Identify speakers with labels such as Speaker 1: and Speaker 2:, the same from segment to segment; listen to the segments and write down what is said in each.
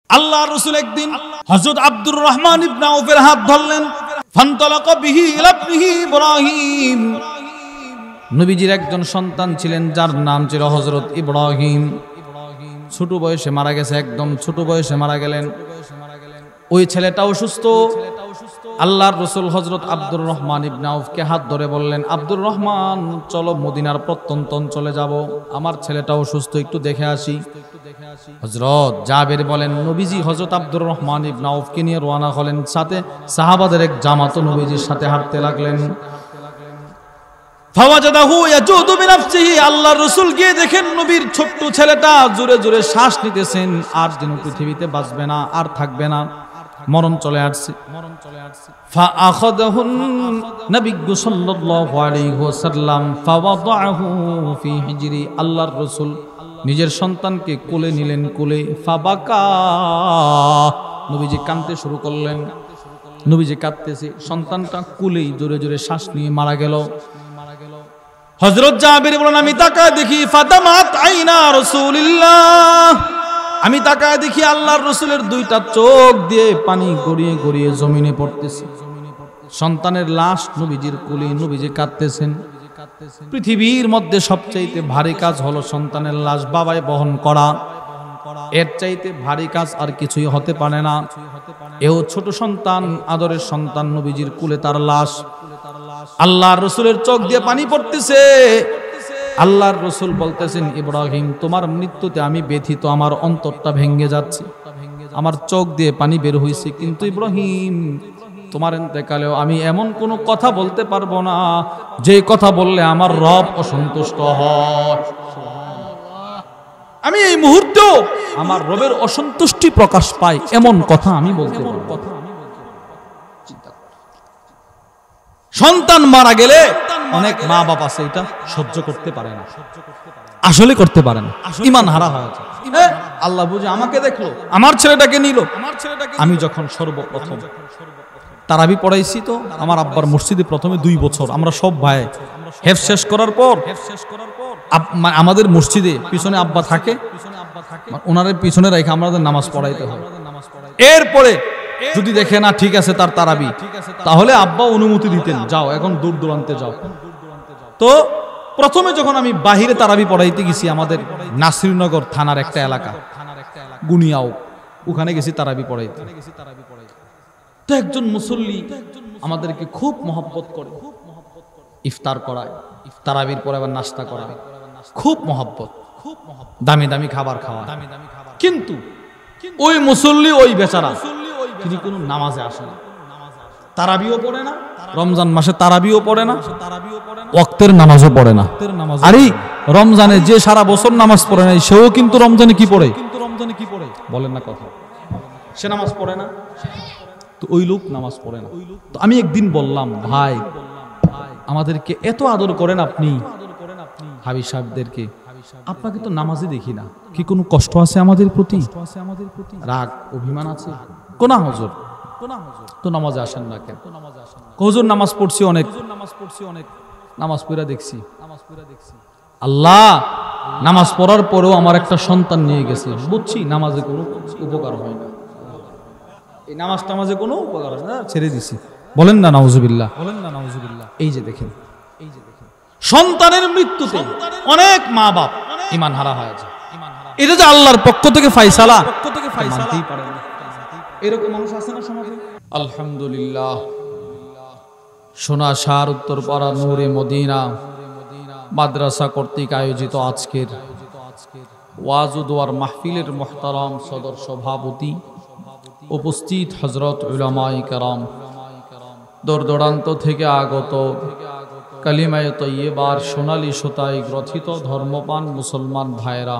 Speaker 1: আল্লাহ রাসূল একদিন হযরত আব্দুর রহমান ইবনে আউফের হাত ধরলেন, ফান্তালাকা বিহি ইলা ইবনিহি ইব্রাহিম। নবীজির একজন সন্তান ছিলেন যার নাম ছিল হযরত ইব্রাহিম। ছোট বয়সে মারা গেছে, একদম ছোট বয়সে মারা গেলেন। ওই ছেলেটা অসুস্থ। আল্লাহর রাসূল হযরত আব্দুর রহমান ইবনে আউফকে হাত ধরে বললেন, আব্দুর রহমান চলো মদিনার প্রত্যন্ত অঞ্চলে যাব, আমার ছেলেটা অসুস্থ, একটু দেখে আসি। হযরত জাবের বলেন, নবীজি হযরত আব্দুর রহমান ইবনে আউফকে নিয়ে রওনা হলেন, সাথে সাহাবাদের এক জামাতও নবীজির সাথে হাঁটতে লাগলেন। ফাওয়াজাদাহু ইয়াজুদু বিনাফসিহি, আল্লাহর রাসূল গিয়ে দেখেন নবীর ছোট্ট ছেলেটা জোরে জোরে শ্বাস নিতেছেন, আর যেন পৃথিবীতে বাঁচবে না, আর থাকবে না, মরণ চলে আসছে। ফাআখাযাহু নবী সাল্লাল্লাহু আলাইহি ওয়াসাল্লাম ফাওয়াদাহু ফি হিজরি, আল্লাহর রাসূল নিজের সন্তানকে কোলে নিলেন, কোলে। ফাবাকা, নবীজি কাঁদতে শুরু করলেন। নবীজি কাঁদতেছে, সন্তানটা কোলেই জোরে জোরে শ্বাস নিয়ে মারা গেল। হযরত জাবের বলেন, আমি তাকায় দেখি ফাদামাত আইনা রাসূলিল্লাহ, আমি তাকায় দেখি আল্লাহর রাসূলের দুইটা চোখ দিয়ে পানি গড়িয়ে গড়িয়ে জমিনে পড়তেছে। সন্তানের লাশ নবীজির কোলে, নবীজি কাঁদতেছেন। পৃথিবীর মধ্যে সবচাইতে ভারী কাজ হলো সন্তানের লাশ বাবায় বহন করা। এর চাইতে ভারী কাজ আর কিছুই হতে পারে না। এও ছোট সন্তান, আদরের সন্তান, নবীজির কোলে তার লাশ। আল্লাহর রাসূলের চোখ দিয়ে পানি পড়তেছে। আল্লাহর রাসূল বলতেছেন, ইব্রাহিম তোমার মৃত্যুতে আমি ব্যথিত, আমার অন্তরটা ভেঙে যাচ্ছে, আমার চোখ দিয়ে পানি বের হইছে, কিন্তু ইব্রাহিম তোমার ইন্তেকালেও আমি এমন কোনো কথা বলতে পারবো না যে কথা বললে আমার রব অসন্তুষ্ট হয়। আমি এই মুহূর্তেও আমার রবের অসন্তুষ্টি প্রকাশ পাই এমন কথা আমি বলতে পারবো। সন্তান মারা গেলে অনেক মা বাবা আছে এটা সহ্য করতে পারে না, আসলে করতে পারে না, ঈমান হারা হয়ে যায়। আল্লাহ বুঝে আমাকে দেখলো, আমার ছেলেটাকে নিল। আমি যখন সর্বপ্রথম তারাবি পড়াইছি, তো আমার আব্বার মসজিদে প্রথমে 2 বছর আমরা সব ভাই হেফজ শেষ করার পর আমাদের মসজিদে পিছনে আব্বা থাকে, ওনাদের পিছনে রেখে আমাদের নামাজ পড়াইতে হয়। এরপরে যদি দেখে না ঠিক আছে তার তারাবি, তাহলে আব্বা অনুমতি দিতেন, যাও এখন দূর দূরান্তে যাও। তো প্রথমে যখন আমি বাহিরে তারাবি পড়াইতে গেছি, আমাদের নাসিরনগর থানার একটা এলাকা গুনিয়াও, ওখানে গেছি তারাবি পড়াইতে। তো একজন মুসল্লি আমাদেরকে খুব মহব্বত করে, ইফতার করায়, তারাবির পরে আবার নাস্তা করায়, খুব মহব্বত, দামি দামি খাবার খাওয়া। কিন্তু ওই মুসল্লি, ওই বেচারা, তিনি কোনো নামাজে আসে না, তারাবিও পড়ে না, রমজান মাসে তারাবিও পড়ে না, ওয়াক্তের নামাজও পড়ে না। আরে রমজানে যে সারা বছর নামাজ পড়ে না, সেও কিন্তু রমজানে কি পড়ে? বলেন না কথা, সে নামাজ পড়ে না। তো ওই লোক নামাজ পড়ে না। তো আমি একদিন বললাম, ভাই আমাদেরকে এত আদর করেন আপনি, হাবিব সাহেবদেরকে, আপনাকে তো নামাজে দেখি না, কি কোনো কষ্ট আছে আমাদের প্রতি? রাগ অভিমান আছে? কোনা হুজুর তো নামাজে আসেন না কেন? হুজুর নামাজ পড়ছি অনেক, নামাজ পড়া দেখছি। আল্লাহ নামাজ পড়ার পরেও আমার একটা সন্তান নিয়ে গেছে, বুঝছি নামাজে কোনো উপকার হয় না, এই নামাজ টামাজে কোনো উপকার হয় না, ছেড়ে দিছি। বলেন না নাউজুবিল্লাহ, বলেন না নাউজুবিল্লাহ। এই যে দেখেন, সন্তানের মৃত্যুতে অনেক মা বাপ ঈমান হারা হয়ে যায়। এটা যে আল্লাহর পক্ষ থেকে ফায়সালা, মানতেই পারে না। এরকম মানুষ আছে না সমাজে? আলহামদুলিল্লাহ, সোনাসার উত্তরপাড়া নূরে মদিনা মাদ্রাসা কর্তৃক আয়োজিত আজকের ওয়াজ ও দোয়ার মাহফিলের মুহতারাম সদর সভাপতি, উপস্থিত হযরত উলামায়ে কেরাম, দূর দূরান্ত থেকে আগত কালিমায়ে তয়্যিবার সোনালী সুতায় গ্রথিত ধর্মপান মুসলমান ভাইরা,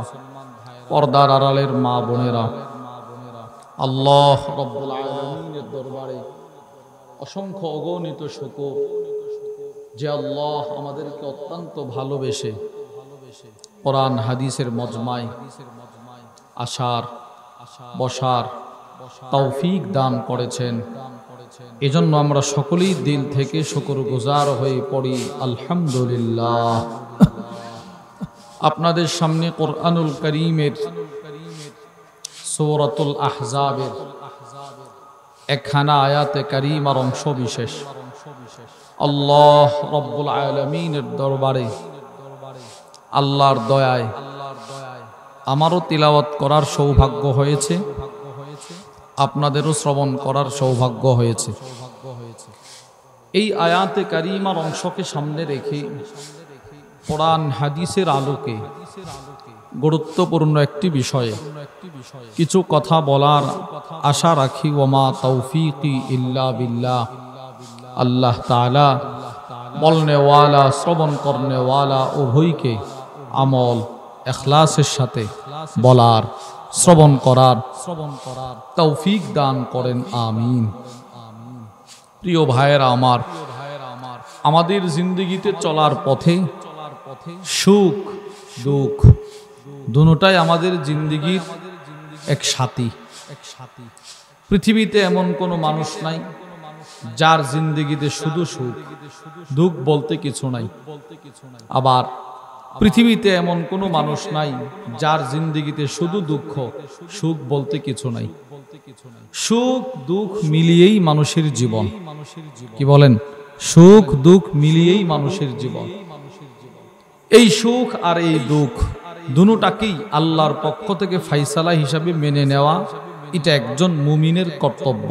Speaker 1: পর্দার আড়ালের মা বোনেরা, আল্লাহ রব্বুল আলামিনের দরবারে অসংখ্য অগণিত শুকর যে আল্লাহ আমাদেরকে অত্যন্ত ভালোবেসে কোরআন হাদিসের মজমায় আসার বসার তৌফিক দান করেছেন। এজন্য আমরা সকলেই দিল থেকে শুকরগুজার হয়ে পড়ি আলহামদুলিল্লাহ। আপনাদের সামনে কোরআনুল কারীমের সূরাতুল আহজাবের একখানা আয়াতে কারীমার অংশ বিশেষ আল্লাহ রাব্বুল আলামিনের দরবারে আল্লাহর দয়ায় আমারও তিলাওয়াত করার সৌভাগ্য হয়েছে, আপনাদেরও শ্রবণ করার সৌভাগ্য হয়েছে। এই আয়াতে কারীমার অংশকে সামনে রেখে কোরআন হাদিসের আলোকে গুরুত্বপূর্ণ একটি বিষয়ে কিছু কথা বলার আশা রাখি। ওমা তৌফিকি ইল্লা বিল্লাহ। আল্লাহ তাআলা বলনে ওয়ালা শ্রবণ করনে ওয়ালা উভয়কে আমল ইখলাসের সাথে বলার শ্রবণ করার তৌফিক দান করেন, আমিন। প্রিয় ভাইয়েরা আমার, আমাদের জিন্দেগিতে চলার পথে সুখ দুঃখ দুটোটাই আমাদের জিন্দেগির এক সাথী। পৃথিবীতে এমন কোনো মানুষ নাই যার জিন্দেগিতে শুধু সুখ, দুঃখ বলতে কিছু নাই। আবার পৃথিবীতে এমন কোনো মানুষ নাই যার জিন্দেগিতে শুধু দুঃখ, সুখ বলতে কিছু নাই। সুখ দুঃখ মিলিয়েই মানুষের জীবন। কি বলেন? সুখ দুঃখ মিলিয়েই মানুষের জীবন। এই সুখ আর এই দুঃখ দুটোটাকেই আল্লাহর পক্ষ থেকে ফায়সালা হিসাবে মেনে নেওয়া, এটা একজন মুমিনের কর্তব্য।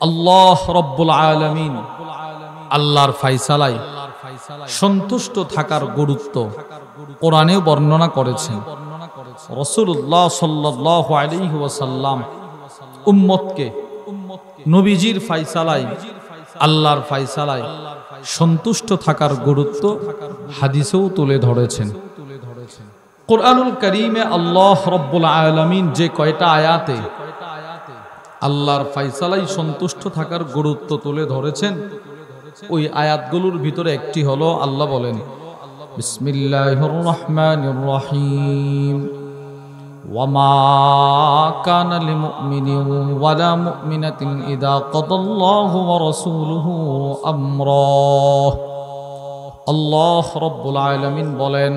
Speaker 1: আল্লাহ রাব্বুল আলামিন আল্লাহর ফায়সালায় সন্তুষ্ট থাকার গুরুত্ব কোরআনে বর্ণনা করেছেন। রাসূলুল্লাহ সাল্লাল্লাহু আলাইহি ওয়াসাল্লাম উম্মতকে নবীজির ফায়সালায়, আল্লাহর ফায়সালায় সন্তুষ্ট থাকার গুরুত্ব হাদিসেও তুলে ধরেছেন। কোরআনুল কারীমে আল্লাহ রাব্বুল আলামিন যে কয়টা আয়াতে আল্লাহর ফায়সালায় সন্তুষ্ট থাকার গুরুত্ব তুলে ধরেছেন, ওই আয়াতগুলোর ভিতরে একটি হলো আল্লাহ বলেন বিসমিল্লাহির রহমানির রহিম ওয়ামা কানা লিমুমিনিন ওয়ালা মুমিনাতিন ইযা কাদাল্লাহু ওয়া রাসূলুহু আমরা। আল্লাহ রাব্বুল আলামিন বলেন,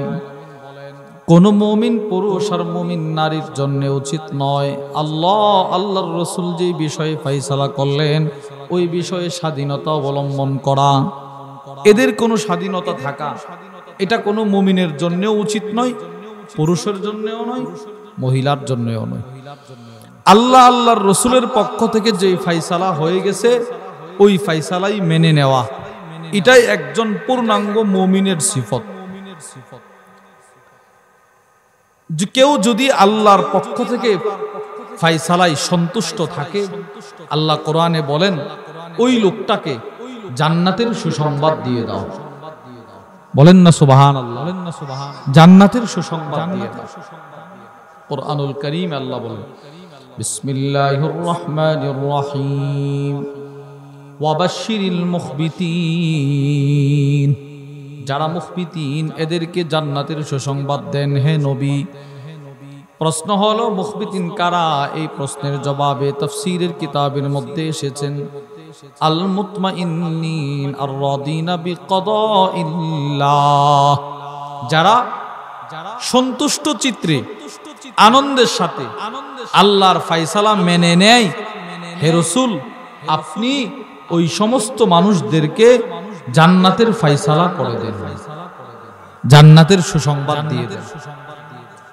Speaker 1: কোন মুমিন পুরুষ আর মুমিন নারীর জন্য উচিত নয় আল্লাহর রাসূল যে বিষয়ে ফয়সালা করলেন ওই বিষয়ে স্বাধীনতা অবলম্বন করা। এদের কোনো স্বাধীনতা থাকা এটা কোনো মুমিনের জন্যও উচিত নয়, পুরুষের জন্যও নয়, মহিলার জন্যও নয়। আল্লাহর রাসূলের পক্ষ থেকে যে ফয়সালা হয়ে গেছে ওই ফয়সালাই মেনে নেওয়া, এটাই একজন পূর্ণাঙ্গ মুমিনের সিফত। কেউ যদি আল্লাহর পক্ষ থেকে ফায়সালায় সন্তুষ্ট থাকে, আল্লাহ কোরআনে বলেন ওই লোকটাকে জান্নাতের সুসংবাদ দিয়ে দাও। বলেন না সুবহানাল্লাহ, জান্নাতের সুসংবাদ দিয়ে দাও। কোরআনুল কারীম আল্লাহ বলেন বিসমিল্লাহির রহমানির রহিম ওয়াবাশশিরিল মুখবিতিন। যারা মুখবিতিন এদেরকে জান্নাতের সুসংবাদ দেন হে নবী। প্রশ্ন হলো মুখবিতিন কারা? এই প্রশ্নের জবাবে তাফসীরের কিতাবের মধ্যে এসেছেন আল মুতমাইন্নিন আর রাদিনা বিকদাইল্লাহ, যারা সন্তুষ্ট চিত্রে আনন্দের সাথে আল্লাহর ফয়সালা মেনে নেয়। হে রাসূল, আপনি ওই সমস্ত মানুষদেরকে জান্নাতের ফয়সালা করে দেন, জান্নাতের সুসংবাদ দিয়ে দেন।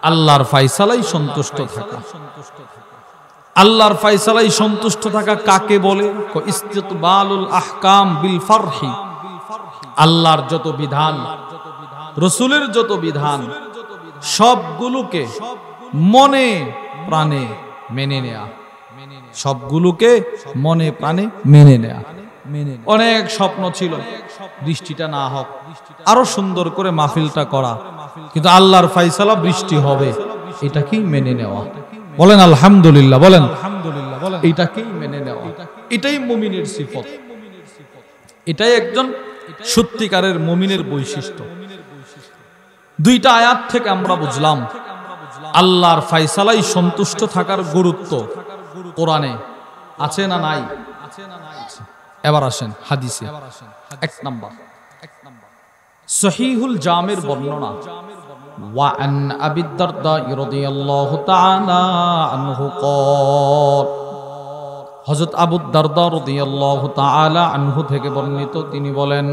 Speaker 1: আল্লাহর ফয়সালায় সন্তুষ্ট থাকা, আল্লাহর ফয়সালায় সন্তুষ্ট থাকা কাকে বলে? ইস্তিকবালুল আহকাম বিল ফারহি। আল্লাহর যত বিধান, রাসূলের যত বিধান সবগুলোকে মনে প্রাণে মেনে নেয়া, সবগুলোকে মনে প্রাণে মেনে নেয়া। অনেক স্বপ্ন ছিল বৃষ্টিটা না হোক, আরো সুন্দর করে মাহফিলটা করা, কিন্তু আল্লাহর ফয়সালা বৃষ্টি হবে, এটাকেই মেনে নেওয়া। বলেন আলহামদুলিল্লাহ, বলেন এটাকেই মেনে নেওয়া। এটাই মুমিনের সিফত, এটাই একজন সত্যিকারের মুমিনের বৈশিষ্ট্য। দুইটা আয়াত থেকে আমরা বুঝলাম আল্লাহর ফয়সালায় সন্তুষ্ট থাকার গুরুত্ব কোরআনে আছে না নাই? এবার আসেন হাদিসে। এক নাম্বার সহিহুল জামের বর্ণনা وعن أبي الدرداء رضي الله تعالى عنه قال হযরত আবু দারদা রাদিয়াল্লাহু তাআলা আনহু থেকে বর্ণিত তিনি বলেন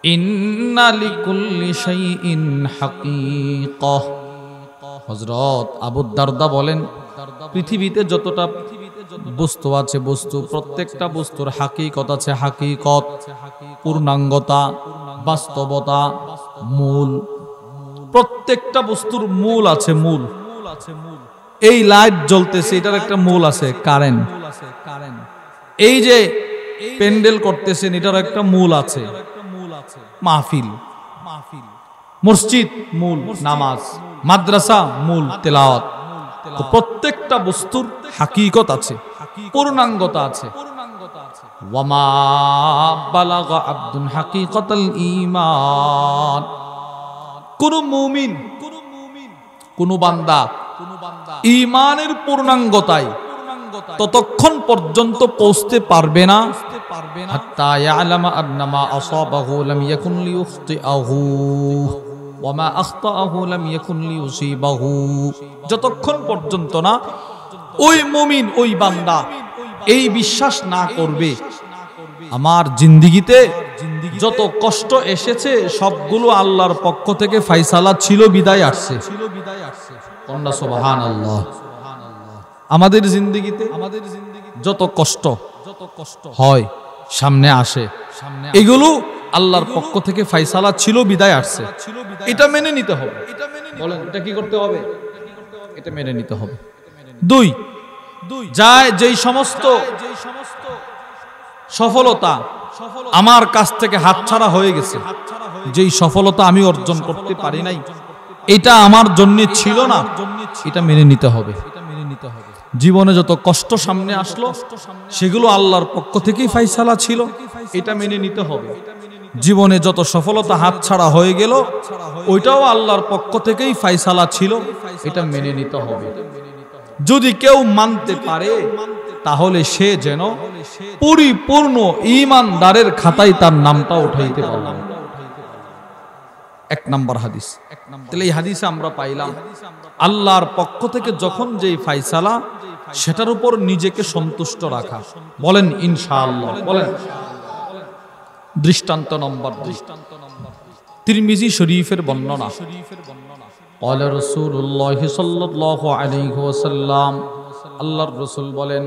Speaker 1: ইন্না লিকুল্লি শাইইন হাকীকাহ হযরত আবু দারদা বলেন পৃথিবীতে যতটা বস্তু আছে বস্তু প্রত্যেকটা বস্তুর হাকিকত আছে হাকিকত পূর্ণাঙ্গতা বাস্তবতা মূল প্রত্যেকটা বস্তুর মূল আছে মূল এই লাইট জ্বলতেছে এটার একটা মূল আছে কারেন্ট এই যে প্যান্ডেল করতেছেন এটার একটা মূল আছে মাহফিল মসজিদ মূল নামাজ মাদ্রাসা মূল তেলাওয়াত তো প্রত্যেকটা বস্তুর হাকিকত আছে পূর্ণাঙ্গতা আছে ওয়ামা বালাগা আব্দুন হাকিকাতাল ঈমান কোন মুমিন কোন বান্দা ঈমানের পূর্ণাঙ্গতায় ততক্ষণ পর্যন্ত পৌঁছতে পারবে না হাত্তা ইয়ালামা আন্নামা আসাবাহু লাম ইয়াকুন লিয়ুখতিআহু ওয়ামা আখতাআহু লাম ইয়াকুন লিয়ুসিবাহু যতক্ষণ পর্যন্ত না ওই মুমিন ওই বান্দা এই বিশ্বাস না করবে আমার জিন্দেগিতে যত কষ্ট এসেছে সবগুলো আল্লাহর পক্ষ থেকে ফয়সালা ছিল বিদায় আসছে কন্যা সুবহানাল্লাহ আমাদের জিন্দেগিতে যত কষ্ট হয় সামনে আসে এগুলো আল্লাহর পক্ষ থেকে ফয়সালা ছিল বিদায় আসছে এটা মেনে নিতে হবে বলেন এটা কি করতে হবে এটা মেনে নিতে হবে দুই যায় যেই সমস্ত সফলতা আমার কাছ থেকে হাতছাড়া হয়ে গেছে যেই সফলতা আমি অর্জন করতে পারি নাই এটা আমার জন্য ছিল না এটা মেনে নিতে হবে জীবনে যত কষ্ট সামনে আসলো সেগুলো আল্লাহর পক্ষ থেকেই ফয়সালা ছিল এটা মেনে নিতে হবে জীবনে যত সফলতা হাতছাড়া হয়ে গেল ওইটাও আল্লাহর পক্ষ থেকেই ফয়সালা ছিল এটা মেনে নিতে হবে যদি কেউ মানতে পারে তাহলে সে যেন পরিপূর্ণ ঈমানদারের খাতায় তার নামটা উঠাইতে পারবে এক নাম্বার হাদিস তাহলে এই হাদিসে আমরা পাইলাম আল্লাহর পক্ষ থেকে যখন যেই ফয়সালা সেটার উপর নিজেকে সন্তুষ্ট রাখা বলেন ইনশাআল্লাহ বলেন দৃষ্টান্ত নম্বর তিরমিজি শরীফের বর্ণনা قال رسول الله صلى الله عليه وسلم আল্লাহর রাসূল বলেন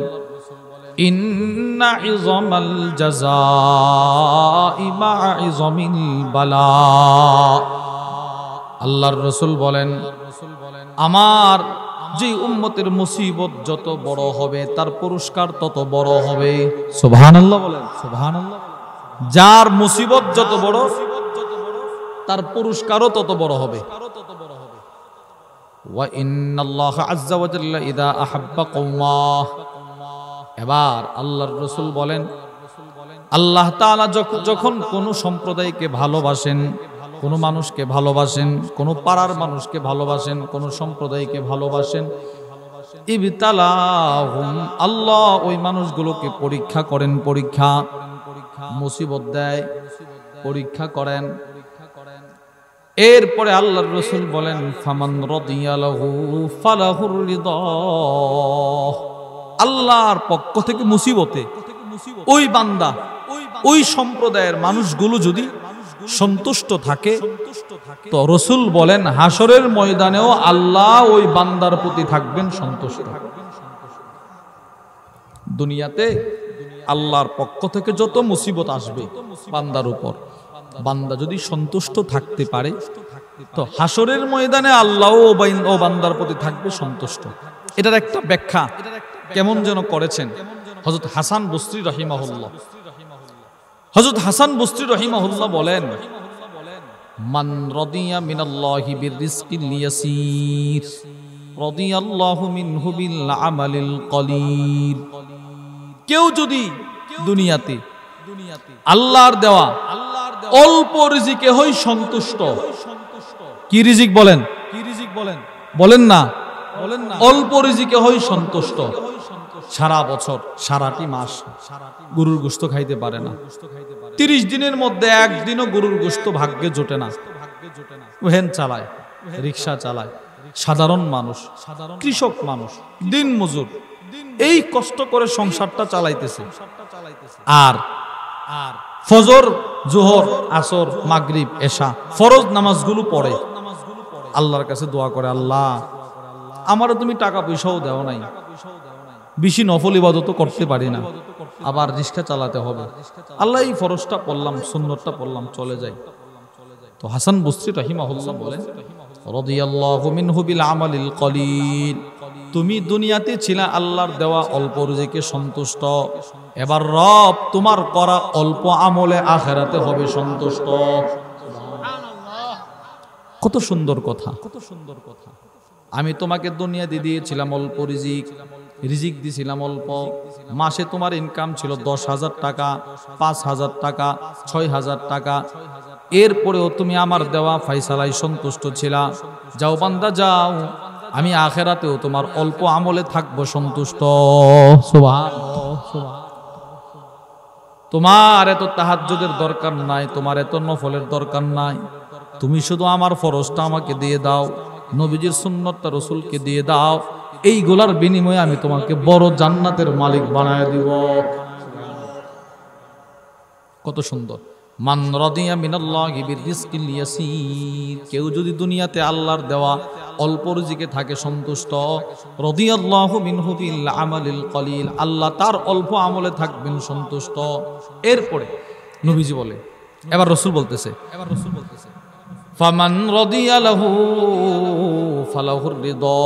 Speaker 1: ইন্না ইযামাল জাযাই মা'a ইযামিল বালা আল্লাহর রাসূল বলেন আমার যে উম্মতের মুসিবত যত বড় হবে তার পুরস্কার তত বড় হবে সুবহানাল্লাহ বলেন সুবহানাল্লাহ যার মুসিবত যত বড় তার পুরস্কারও তত বড় হবে ওয়া ইন্নাল্লাহা আযজা ওয়া জাল্লা ইযা আহাব্বা কওমা এবার আল্লাহর রাসূল বলেন আল্লাহ তাআলা যখন কোন সম্প্রদায়কে ভালোবাসেন কোন মানুষকে ভালোবাসেন কোন পাড়ার মানুষকে ভালোবাসেন কোন সম্প্রদায়কে ভালোবাসেন ইবতালাহুম আল্লাহ ওই মানুষগুলোকে পরীক্ষা করেন পরীক্ষা মুসিবত দেয় পরীক্ষা করেন এরপরে আল্লাহর রাসূল বলেন ফামান রাদিয়ালাহু ফালাহুর রিদা আল্লাহর পক্ষ থেকে মুসিবতে ওই বান্দা ওই সম্প্রদায়ের মানুষগুলো যদি সন্তুষ্ট থাকে তো রাসূল বলেন হাসরের ময়দানেও আল্লাহ ওই বান্দার প্রতি থাকবেন সন্তুষ্ট দুনিয়াতে আল্লাহর পক্ষ থেকে যত মুসিবত আসবে বান্দার উপর বান্দা যদি সন্তুষ্ট থাকতে পারে তো হাসরের ময়দানে আল্লাহ ও বান্দার প্রতি থাকবে সন্তুষ্ট এটার একটা ব্যাখ্যা কেমন যেন করেছেন হযরত হাসান বসরি রাহিমাহুল্লাহ হযরত হাসান বসরি রাহিমাহুল্লাহ বলেন মান রাদিয়া মিনাল্লাহি বিররিজকিল ইয়াসির রাদিয়াল্লাহু মিনহু বিল আমালিল কলিল কেউ যদি দুনিয়াতে আল্লাহর দেওয়া অল্প রিজিকে হই সন্তুষ্ট কি রিজিক বলেন বলেন না অল্প রিজিকে হই সন্তুষ্ট সারা বছর সারাটি মাস গরুর গোশত খাইতে পারে না 30 দিনের মধ্যে একদিনও গরুর গোশত ভাগ্যে জোটে না ওহেন চালায় রিক্সা চালায়, সাধারণ মানুষ, কৃষক মানুষ, দিন মজুর, এই কষ্ট করে সংসারটা চালাইতেছে। আর ফজর, জোহর, আসর, মাগরিব, এশা ফরজ নামাজগুলো পড়ে, আল্লাহর কাছে দোয়া করে, আল্লাহ আমারও তুমি টাকা পয়সাও দেও নাই, বেশি নফল ইবাদত করতে পারি না, আবার রিক্সা চালাতে হবে, আল্লাহ এই ফরজটা পড়লাম, সুন্নতটা পড়লাম, চলে যাই। তো হাসান বসরি রাহিমাহুল্লাহ বলেন, রাদিয়াল্লাহু মিনহু বিল আমালিল কলিল, তুমি দুনিয়াতে ছিলা আল্লাহর দেওয়া অল্প রিজিকে সন্তুষ্ট, এবার রব তোমার করা অল্প আমলে আখিরাতে হবে সন্তুষ্ট। কত সুন্দর কথা, কত সুন্দর কথা। আমি তোমাকে দুনিয়া দিয়ে দিয়েছিলাম অল্প রিজিক দিছিলাম অল্প, মাসে তোমার ইনকাম ছিল 10,000 টাকা, 5,000 টাকা, 6,000 টাকা, এরপরেও তুমি আমার দেওয়া ফায়সালায় সন্তুষ্ট ছিলা। যাও বান্দা যাও, আমি আখিরাতেও তোমার অল্প আমলে থাকবো সন্তুষ্ট। সুবহানাল্লাহ। তোমার এত তাহাজ্জুদের দরকার নাই, তোমার এত নফলের দরকার নাই, তুমি শুধু আমার ফরজটা আমাকে দিয়ে দাও, নবীজির সুন্নতটা রাসূলকে দিয়ে দাও, এইগুলার বিনিময়ে আমি তোমাকে বড় জান্নাতের মালিক বানায় দিব। কত সুন্দর। মান রাদিয়া মিনাল্লাহি বিরিজকিল ইয়াসির, কেউ যদি দুনিয়াতে আল্লাহর দেওয়া অল্প রিজিকে থাকে সন্তুষ্ট, রাদিয়াল্লাহু মিনহু বিল আমালিল কলিল, আল্লাহ তার অল্প আমলে থাকবেন সন্তুষ্ট। এরপরে নবীজি বলে, এবার রাসূল বলতেছে, ফামান রাদিয়া লাহু ফালাহুর রিদা,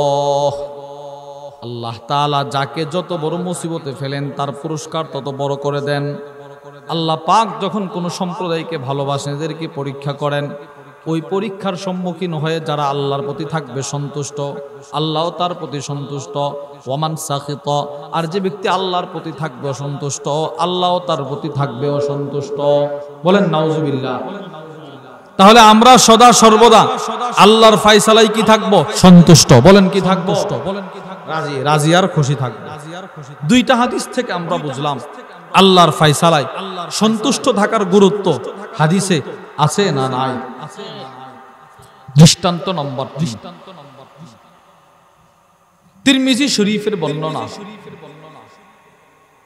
Speaker 1: আল্লাহ তাআলা যাকে যত বড় মুসিবতে ফেলেন তার পুরস্কার তত বড় করে দেন। আল্লাহ পাক যখন কোন সম্প্রদায়কে ভালোবাসেন, এদেরকে পরীক্ষা করেন, ওই পরীক্ষার সম্মুখীন হয়ে যারা আল্লাহর প্রতি থাকবে সন্তুষ্ট, আল্লাহ তার প্রতি সন্তুষ্ট। ওয়ামান সাখিত, আর যে ব্যক্তি আল্লাহর প্রতি থাকবে অসন্তুষ্ট, আল্লাহ তার প্রতি থাকবে অসন্তুষ্ট। বলেন নাউজুবিল্লাহ। তাহলে আমরা সদা সর্বদা আল্লাহর ফায়সালায় কি থাকবো? সন্তুষ্ট। বলেন কি থাকবো? রাজি, রাজি আর খুশি থাকবো। দুইটা হাদিস থেকে আমরা বুঝলাম আল্লাহর ফায়সালায় সন্তুষ্ট থাকার গুরুত্ব হাদিসে আছে না নাই? দৃষ্টান্ত নম্বর 3, তিরমিজি শরীফের বর্ণনা।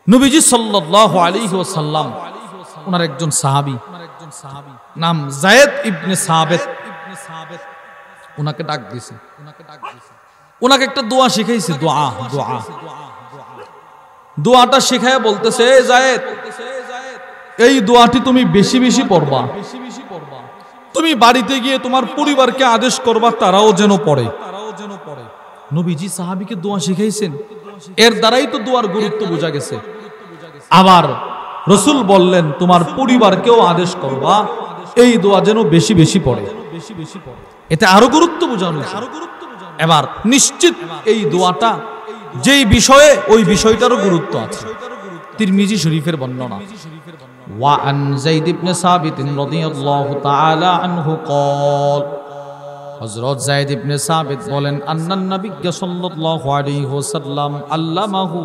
Speaker 1: নবীজি সাল্লাল্লাহু আলাইহি ওয়াসাল্লাম, ওনার একজন সাহাবী নাম যায়েদ ইবনে সাবিত, ওনাকে ডাক দিয়েছে, ওনাকে একটা দোয়া শিখাইছে। দোয়াটা শিখায় বলতেছে, যায়েদ এই দোয়াটি তুমি বেশি বেশি পড়বা, তুমি বাড়িতে গিয়ে তোমার পরিবারকে আদেশ করবা তারাও যেন পড়ে। নবীজি সাহাবীকে দোয়া শিখাইছেন, এর দ্বারাই তো দোয়ার গুরুত্ব বোঝা গেছে। আবার রাসূল বললেন তোমার পরিবারকেও আদেশ করবা এই দোয়া যেন বেশি বেশি পড়ে, এতে আরো গুরুত্ব বোঝানো। এবার নিশ্চিত এই দোয়াটা যেই বিষয়ে ওই বিষয়টারও গুরুত্ব আছে। তিরমিজি শরীফের বর্ণনা, ওয়া আন যায়েদ ইবনে সাবিত রাদিয়াল্লাহু তাআলা আনহু قال, হযরত যায়েদ ইবনে সাবিত বলেন, আন্নান নবী সাল্লাল্লাহু আলাইহি ওয়াসাল্লাম আল্লামাহু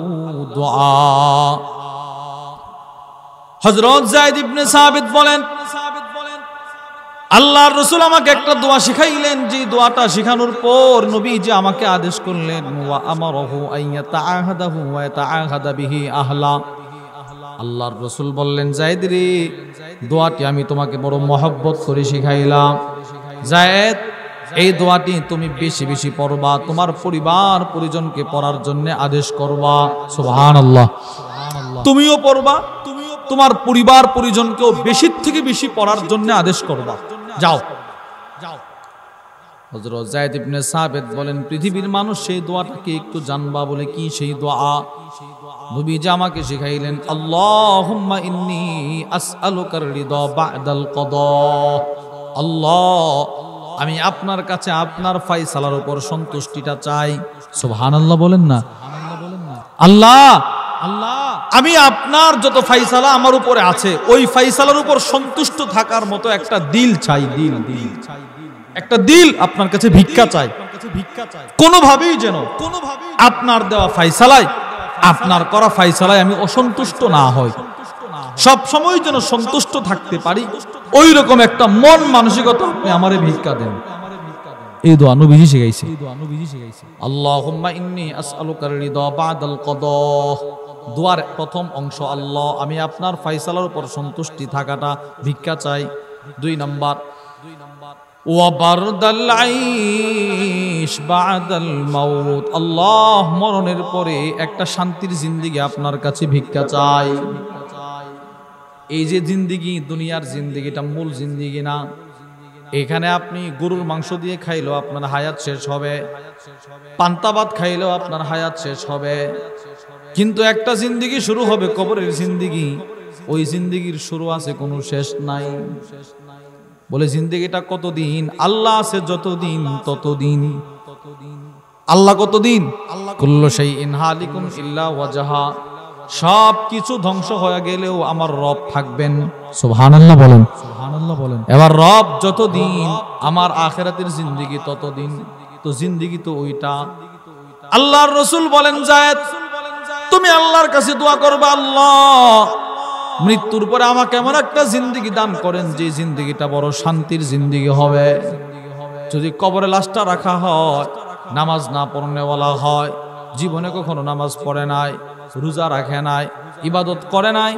Speaker 1: দুআ। হযরত যায়েদ ইবনে সাবিত বলেন, আল্লাহর রাসূল আমাকে একটা দোয়া শিখাইলেন, যে দোয়াটা শিখানোর পর নবীজি আমাকে আদেশ করলেন, ওয়া আমারহু আইয়াতাআহাদাহু ওয়া ইয়াতাআহাদা বিহি আহলা। আল্লাহর রাসূল বললেন, যায়েদ রে, দোয়াটি আমি তোমাকে বড় মহব্বত করে শিখাইলাম। যায়েদ, এই দোয়াটি তুমি বেশি বেশি পড়বা, তোমার পরিবার পরিজনকে পড়ার জন্য আদেশ করবা। সুবহানাল্লাহ। তুমিও পড়বা, তোমার পরিবার পরিজনকেও বেশি থেকে বেশি পড়ার জন্য আদেশ করবা। যাও। হযরত যায়েদ ইবনে সাবিত বলেন, পৃথিবীর মানুষ সেই দোয়াটাকে একটু জানবা বলে কি সেই দোয়া? নবীজি আমাকে শিখাইলেন, আল্লাহুম্মা ইন্নী আসআলুকার রিদা বা'দাল কদা। আল্লাহ, আমি আপনার কাছে আপনার ফয়সালার উপর সন্তুষ্টিটা চাই। সুবহানাল্লাহ বলেন না। আল্লাহ, আমি আপনার যত ফয়সালা আমার উপরে আছে ওই ফয়সালার উপর সন্তুষ্ট থাকার মতো একটা দিল চাই। একটা দিল আপনার কাছে ভিক্ষা চাই। কোনোভাবেই যেন আপনার দেওয়া ফয়সালায়, আপনার করা ফয়সালায় আমি অসন্তুষ্ট না হই, সব সময় যেন সন্তুষ্ট থাকতে পারি, ওই রকম একটা মন মানসিকতা আপনি আমারে ভিক্ষা দেন। এই দোয়া নবীজি শিখাইছে। আল্লাহুম্মা ইন্নী আসআলুকা রিদা বাদাল কদা। দোয়ার প্রথম অংশ, আল্লাহ আমি আপনার ফয়সালার উপর সন্তুষ্টি থাকাটা ভিক্ষা চাই। 2 নাম্বার, ওয়া বারদাল আইশ বাদাল মাউত। আল্লাহ মরণের পরে একটা শান্তির জিন্দেগি আপনার কাছে ভিক্ষা চাই। এই যে জিন্দেগি, দুনিয়ার জিন্দেগিটা মূল জিন্দেগি না। এখানে আপনি গরুর মাংস দিয়ে খাইলেও আপনার হায়াত শেষ হবে, পান্তা ভাত খাইলেও আপনার হায়াত শেষ হবে, কিন্তু একটা জিন্দেগি শুরু হবে, কবরের জিন্দেগি। ওই জিন্দেগির শুরু আছে, কোনো শেষ নাই। বলে জিন্দেগিটা কতদিন? আল্লাহ আছে যতদিন ততদিন। আল্লাহ কতদিন? কুল্লু শাইইন হালিকুন ইল্লা ওয়াজহা। সব কিছু ধ্বংস হয়ে গেলেও আমার রব থাকবেন। সুবহানাল্লাহ বলেন, সুবহানাল্লাহ বলেন। এবার রব যতদিন, আমার আখিরাতের জিন্দেগি ততদিন। তো জিন্দেগি তো ওইটা। আল্লাহর রাসূল বলেন, যায়েদ তুমি আল্লাহর কাছে দোয়া করবা, আল্লাহ মৃত্যুর পরে আমাকে এমন একটা জিন্দেগি দান করেন যে জিন্দেগিটা বড় শান্তির জিন্দেগি হবে। যদি কবরে লাশটা রাখা হয়, নামাজ না পড়নেওয়ালা হয়, জীবনে কখনো নামাজ পড়ে নাই, রোজা রাখে নাই, ইবাদত করে নাই,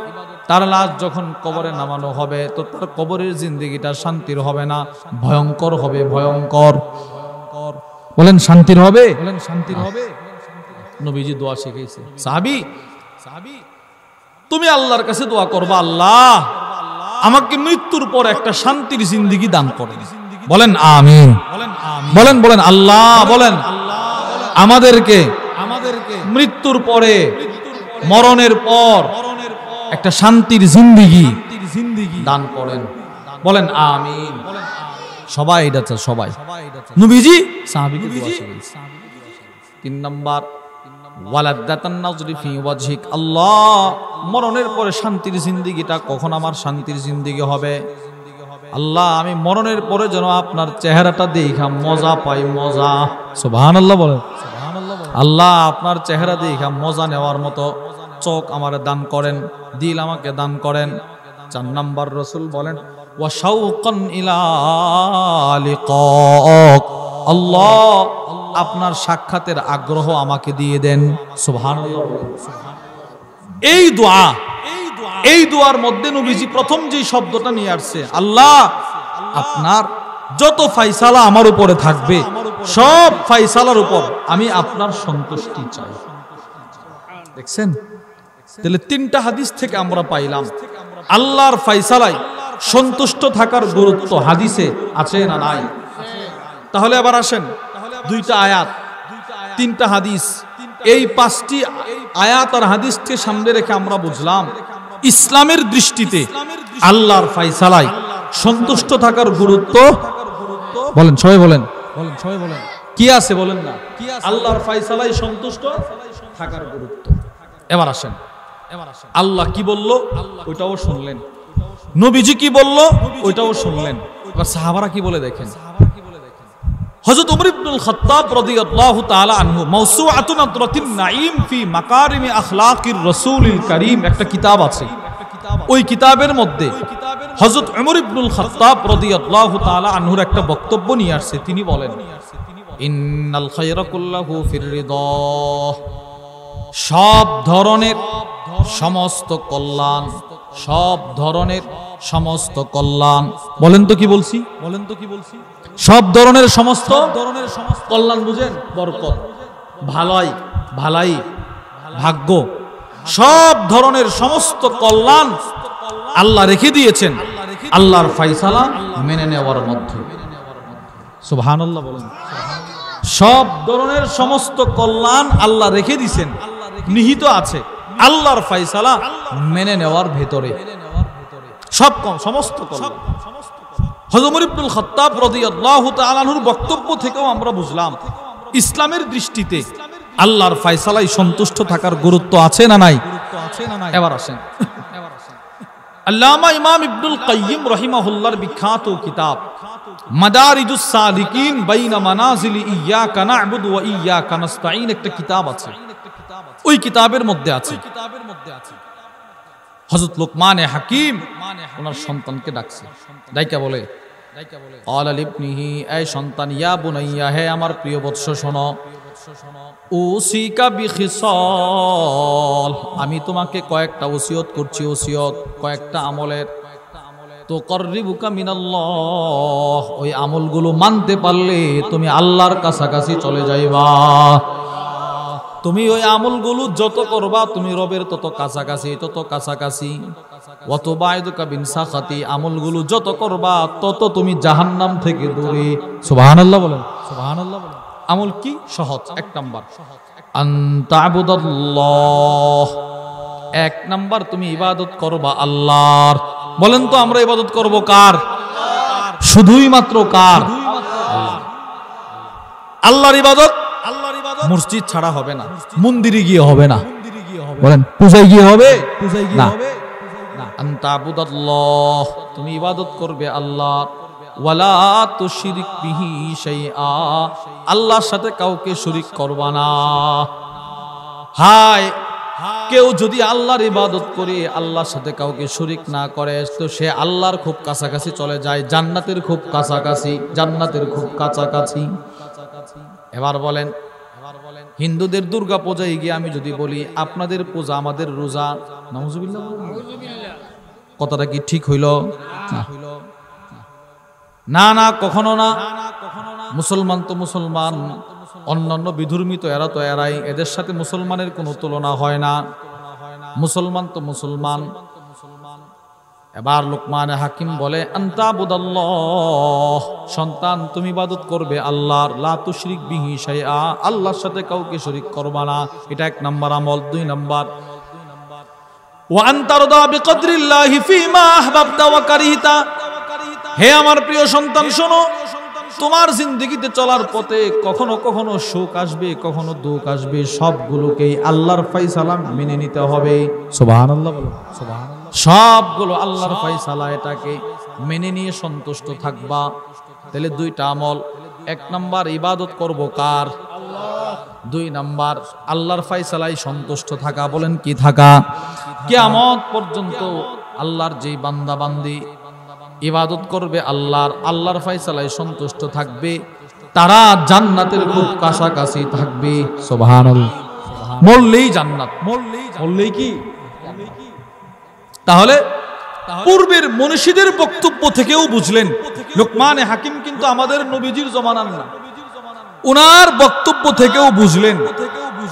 Speaker 1: তার লাশ যখন কবরে নামানো হবে তো তার কবরের জিন্দেগিটা শান্তির হবে না, ভয়ঙ্কর হবে। ভয়ঙ্কর বলেন, শান্তির হবে, বলেন শান্তির হবে। নবীজি দোয়া শিখাইছে। সাহাবী তুমি আল্লাহর কাছে দোয়া করবা, আল্লাহ আমাকে মৃত্যুর পর একটা শান্তির জিন্দেগি দান করেন। বলেন আমিন, বলেন বলেন আল্লাহ, বলেন আমাদেরকে মৃত্যুর পরে, মরণের পর একটা শান্তির জিন্দেগি দান করেন। বলেন আমিন। সবাই এটা চায়, সবাই। নবীজি সাহাবীকে দোয়া শিখাইছে। 3 নাম্বার, ওয়ালাদাতান নাজরি ফি ওয়াজহিক। আল্লাহ মরণের পরে শান্তির জিন্দেগিটা কখন আমার শান্তির জিন্দেগি হবে? আল্লাহ আমি মরণের পরে যেন আপনার চেহারাটা দেখা মজা পাই, মজা। সুবহানাল্লাহ বলেন, সুবহানাল্লাহ বলেন। আল্লাহ আপনার চেহারা দেখা মজা নেওয়ার মতো চোখ আমারে দান করেন, দিল আমাকে দান করেন। 4 নাম্বার, রাসূল বলেন ওয়া শাওকান ইলা লিকাক। আল্লাহ আপনার সাক্ষাতের আগ্রহ আমাকে দিয়ে দেন। সুবহানাল্লাহ। এই দোয়া, এই দোয়ার মধ্যে নবীজি প্রথম যে শব্দটা নিয়ে আসছে, আল্লাহ আপনার যত ফয়সালা আমার উপরে থাকবে, সব ফয়সালার উপর আমি আপনার সন্তুষ্টি চাই। দেখছেন? তাহলে 3টা হাদিস থেকে আমরা পাইলাম আল্লাহর ফয়সালায় সন্তুষ্ট থাকার গুরুত্ব হাদিসে আছে না নাই? তাহলে আবার আসেন, 2টা আয়াত, 3টা হাদিস, এই 5টি আয়াত আর হাদিসকে সামনে রেখে আমরা বুঝলাম ইসলামের দৃষ্টিতে আল্লাহর ফয়সালায় সন্তুষ্ট থাকার গুরুত্ব। বলেন সবাই, বলেন বলেন সবাই, বলেন কি আছে বলেন না? আল্লাহর ফয়সালায় সন্তুষ্ট থাকার গুরুত্ব। এবার আসেন, আল্লাহ কি বলল ওইটাও শুনলেন, নবীজি কি বলল ওইটাও শুনলেন। এবার সাহাবারা কি বলে দেখেন। হযরত ওমর ইবনুল খাত্তাব রাদিয়াল্লাহু তাআলা আনহু মাওসুআতুন আতরাতিন নাঈম ফি মাকারিমি আখলাকির রাসূলিল কারীম একটা কিতাব আছে। ওই কিতাবের মধ্যে হযরত ওমর ইবনুল খাত্তাব রাদিয়াল্লাহু তাআলা আনহুর একটা বক্তব্য নিয়ে আসছে। তিনি বলেন, ইন্নাল খায়রা কুল্লাহু ফির রিদা। সব ধরনের সমস্ত কল্যাণ, সব ধরনের সমস্ত কল্যাণ। বলেন তো কি বলছি, বলেন তো কি বলছি? সব ধরনের সমস্ত কল্যাণ বুঝেন? বরকত, ভালাই, ভালাই, ভাগ্য, সব ধরনের সমস্ত কল্যাণ আল্লাহ রেখে দিয়েছেন আল্লাহর ফয়সালা মেনে নেওয়ার মধ্যে। সুবহানাল্লাহ বলেন। সব ধরনের সমস্ত কল্যাণ আল্লাহ রেখে দিয়েছেন, নিহিত আছে আল্লাহর ফয়সালা মেনে নেওয়ার ভেতরে। সব সমস্ত কল্যাণ। হযরত ওমর ইবনুল খাত্তাব রাদিয়াল্লাহু তাআলা আনহুর বক্তব্য থেকেও আমরা বুঝলাম ইসলামের দৃষ্টিতে আল্লাহর ফয়সালায় সন্তুষ্ট থাকার গুরুত্ব আছে না নাই? এবার আসেন, আল্লামা ইমাম ইবনুল কাইয়িম রাহিমাহুল্লাহর বিখ্যাত কিতাব মাদারিজুস সালিকিন বাইনা মানাজিলি ইয়াকা না'বুদু ওয়া ইয়াকা নাস্তাঈন একটা কিতাব আছে। ওই কিতাবের মধ্যে আছে হযরত লুকমান হাকিম ওনার সন্তানকে ডাকছে, ডাইকা বলে ক্বালা লিবনিহি, এই সন্তান, ইয়া বুনাইয়া, হে আমার প্রিয় বৎস শোনো, উসিকা বিখিসাল, আমি তোমাকে কয়েকটা ওসিয়ত করছি, ওসিয়ত কয়েকটা আমলের, তুকাররিবুকা মিনাল্লাহ, ওই আমলগুলো মানতে পারলে তুমি আল্লাহর কাছাকাছি চলে যাইবা। তুমি ওই আমলগুলো যত করবা তুমি রবের তত কাছাকাছি, তত কাছাকাছি। ওয়াতুবাইদুকা বিন সাখাতি, আমলগুলো যত করবা তত তুমি জাহান্নাম থেকে দূরে। সুবহানাল্লাহ বলেন, সুবহানাল্লাহ বলেন। আমল কি? সহজ। এক নাম্বার আনতাবুদাল্লাহ, এক নাম্বার তুমি ইবাদত করবা আল্লাহর। বলেন তো আমরা ইবাদত করব কার? শুধুই মাত্র কার? আল্লাহর ইবাদত মসজিদ ছাড়া হবে না, মন্দিরে গিয়ে হবে না, বলেন পূজায় গিয়ে হবে না। আনতাবুদাল্লাহ, তুমি ইবাদত করবে আল্লাহর। ওয়ালা তুশরিক বিহি শাইআ, আল্লাহর সাথে কাউকে শরীক করবা না। হায়, কেউ যদি আল্লাহর ইবাদত করে আল্লাহর সাথে কাউকে শরীক না করে তো সে আল্লাহর খুব কাছাকাছি চলে যায়, জান্নাতের খুব কাছাকাছি, জান্নাতের খুব কাছাকাছি। এবার বলেন, হিন্দুদের দুর্গা পূজায় গিয়ে আমি যদি বলি আপনাদের পূজা আমাদের রোজা, নাউজুবিল্লাহ, কথাটা কি ঠিক হইল? না না, কখনো না। মুসলমান তো মুসলমান, অন্যান্য বিধর্মী তো এরা তো এরাই, এদের সাথে মুসলমানের কোনো তুলনা হয় না। মুসলমান তো মুসলমান। এবার লোকমান হাকিম বলে, আনতাবুদাল্লাহ, সন্তান তুমি ইবাদত করবে আল্লাহর, লা তুশরিক বিহি শাইআ, আল্লাহর সাথে কাউকে শরীক করবা না। এটা এক নাম্বার আমল। দুই নাম্বার, ওয়া আনতারদা বিকদরিল্লাহি ফিমা আহবাবতা ওয়া কারিহতা, হে আমার প্রিয় সন্তান শোনো, তোমার জিন্দেগিতে চলার পথে কখনো কখনো সুখ আসবে, কখনো দুঃখ আসবে, সবগুলোকেই আল্লাহর ফয়সালা মেনে নিতে হবে। সুবহানাল্লাহ বলো, সুবহানাল্লাহ। সবগুলো আল্লাহর ফয়সালা, এটাকে মেনে নিয়ে সন্তুষ্ট থাকবা। তাহলে দুইটা আমল, এক নাম্বার ইবাদত করব কার? দুই নাম্বার আল্লাহর ফয়সালায় সন্তুষ্ট থাকা। বলেন কি থাকা? কিয়ামত পর্যন্ত আল্লাহর যেই বান্দা বান্দি ইবাদত করবে আল্লাহর, আল্লাহর ফয়সালায় সন্তুষ্ট থাকবে, তারা জান্নাতের খুব কাছাকাছি থাকবে। সুবহানাল্লাহ। মরলেই জান্নাত, মরলেই কি? তাহলে পূর্বের মনীষীদের বক্তব্য থেকেও বুঝলেন, লোকমান হাকিম কিন্তু আমাদের নবীজির জমানার না, ওনার বক্তব্য থেকেও বুঝলেন,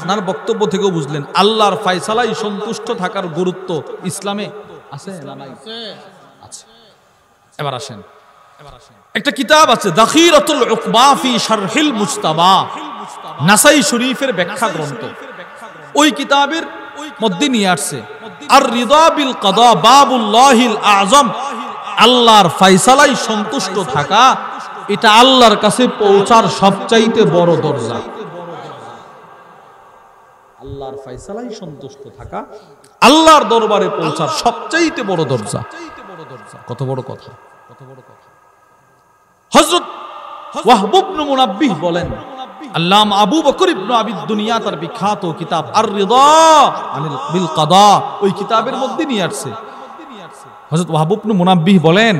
Speaker 1: ওনার বক্তব্য থেকেও বুঝলেন আল্লাহর ফয়সালায় সন্তুষ্ট থাকার গুরুত্ব ইসলামে আছে না নাই? আছে। এবার আসেন, একটা কিতাব আছে দাখিরাতুল উকবা ফি শারহিল মুজতাবা, নাসাই শরীফের ব্যাখ্যা গ্রন্থ। ওই কিতাবের মধ্যে নিয়ে আসছে আর রিদা বিল কাদা বাবুল্লাহিল আযম, আল্লাহর ফয়সালায় সন্তুষ্ট থাকা এটা আল্লাহর কাছে পৌঁছার সবচাইতে বড় দরজা। আল্লাহর ফয়সালায় সন্তুষ্ট থাকা আল্লাহর দরবারে পৌঁছার সবচাইতে বড় দরজা। কত বড় কথা, কত বড় কথা। হযরত ওয়াহব ইবনে মুনাব্বিহ বলেন, আল্লামা আবু বকর ইবনে আবিদ দুনিয়া তার বিখ্যাত কিতাব আর রিদা বিল কাদা, ওই কিতাবের মধ্যে নিয়ে আসছে। হযরত ওয়াহব ইবনে মুনাব্বিহ বলেন,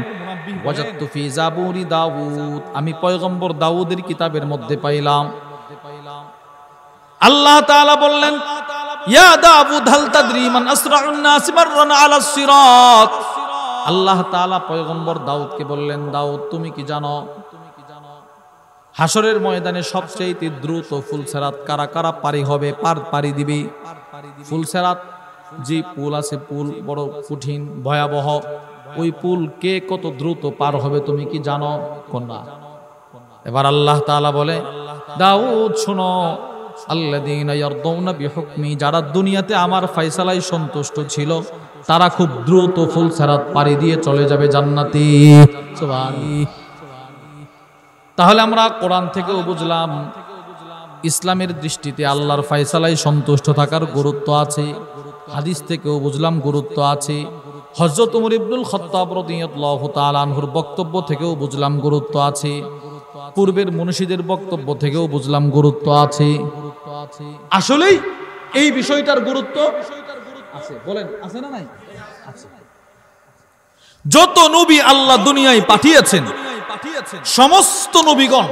Speaker 1: ওয়াজাদতু ফি জাবুরি দাউদ, আমি পয়গম্বর দাউদের কিতাবের মধ্যে পাইলাম, আল্লাহ তাআলা বললেন, ইয়া দাউদ হাল তাদরি মান আসরাউন নাস মাররান আলাস সিরাত। আল্লাহ তাআলা পয়গম্বর দাউদকে বললেন, দাউদ তুমি কি জানো হাসরের ময়দানে সবচেয়ে দ্রুত ফুলসেরাত কারা কারা পারি হবে, পারি দিবি? ফুলসেরাত যে পুল আছে, পুল বড় কঠিন ভয়াবহ, ওই পুল কে কত দ্রুত পার হবে তুমি কি জানো? কোনটা? এবার আল্লাহ তাআলা বলে, দাউদ শোনো, আল্লাযীনা ইয়ারদুনা বিহুকমি, যারা দুনিয়াতে আমার ফয়সালায় সন্তুষ্ট ছিল তারা খুব দ্রুত ফুলসেরাত পারি দিয়ে চলে যাবে জান্নাতে। সুবহানাল্লাহ। তাহলে আমরা কোরআন থেকেও বুঝলাম ইসলামের দৃষ্টিতে আল্লাহর ফয়সালায় সন্তুষ্ট থাকার গুরুত্ব আছে, হাদিস থেকেও বুঝলাম গুরুত্ব আছে, হযরত ওমর ইবনুল খাত্তাব রাদিয়াল্লাহু তাআলা আনহুর বক্তব্য থেকেও বুঝলাম গুরুত্ব আছে, পূর্বের মনীষীদের বক্তব্য থেকেও বুঝলাম গুরুত্ব আছে। আসলেই এই বিষয়টার গুরুত্ব আছে, বলেন আছে না নাই? আছে। যত নবী আল্লাহ দুনিয়ায় পাঠিয়েছেন সমস্ত নবীগণ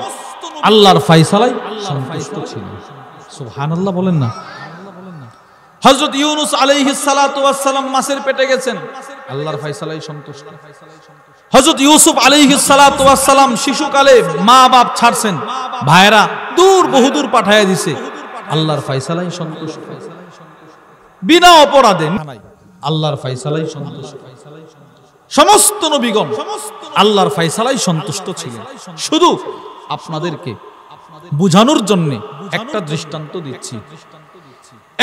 Speaker 1: আল্লাহর ফয়সালায় সন্তুষ্ট ছিলেন। সুবহানাল্লাহ বলেন না। হযরত ইউনূস আলাইহিস সালাতু ওয়াস সালাম মাছের পেটে গেছেন, আল্লাহর ফয়সালায় সন্তুষ্ট। হযরত ইউসুফ আলাইহিস সালাতু ওয়াস সালাম শিশুকালে মা বাপ ছাড়ছেন, ভাইরা দূর বহুদূর পাঠায়া দিছে, আল্লাহর ফয়সালায় সন্তুষ্ট। বিনা অপরাধে আল্লাহর ফয়সালায় সন্তুষ্ট। সমস্ত নবীগণ আল্লাহর ফয়সালায় সন্তুষ্ট ছিলেন। শুধু আপনাদেরকে বুঝানোর জন্য একটা দৃষ্টান্ত দিচ্ছি।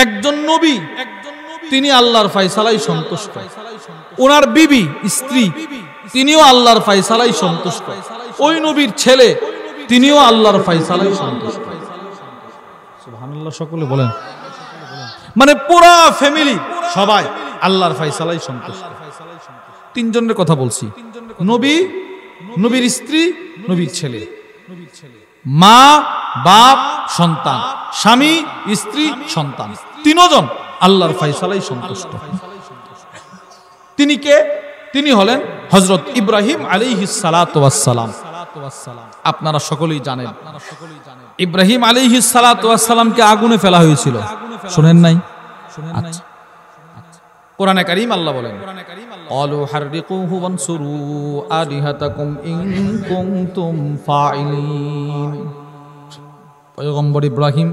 Speaker 1: একজন নবী, তিনি আল্লাহর ফয়সালায় সন্তুষ্ট। ওনার বিবি স্ত্রী, তিনিও আল্লাহর ফয়সালায় সন্তুষ্ট। ওই নবীর ছেলে, তিনিও আল্লাহর ফয়সালায় সন্তুষ্ট। সুবহানাল্লাহ সকলে বলেন। মানে পুরা ফ্যামিলি সবাই আল্লাহর ফয়সালায় সন্তুষ্ট। তিনজনের কথা বলছি, নবী, নবীর স্ত্রী, নবীর ছেলে। মা, বাপ, সন্তান, স্বামী, স্ত্রী, সন্তান, তিনজন আল্লাহর ফয়সালায় সন্তুষ্ট। তিনি কে? তিনি হলেন হযরত ইব্রাহিম আলাইহিস সালাতু ওয়াস সালাম। আপনারা সকলেই জানেন ইব্রাহিম আলাইহিস সালাতু ওয়াস সালামকে আগুনে ফেলা হয়েছিল, শুনেন নাই? আচ্ছা, কোরআনে কারীম আল্লাহ বলেন, ক্বালু হাররিকুহু ওয়ানসুরু আলিহাতাকুম ইন কুনতুম ফাইলিন। পয়গম্বর ইব্রাহিম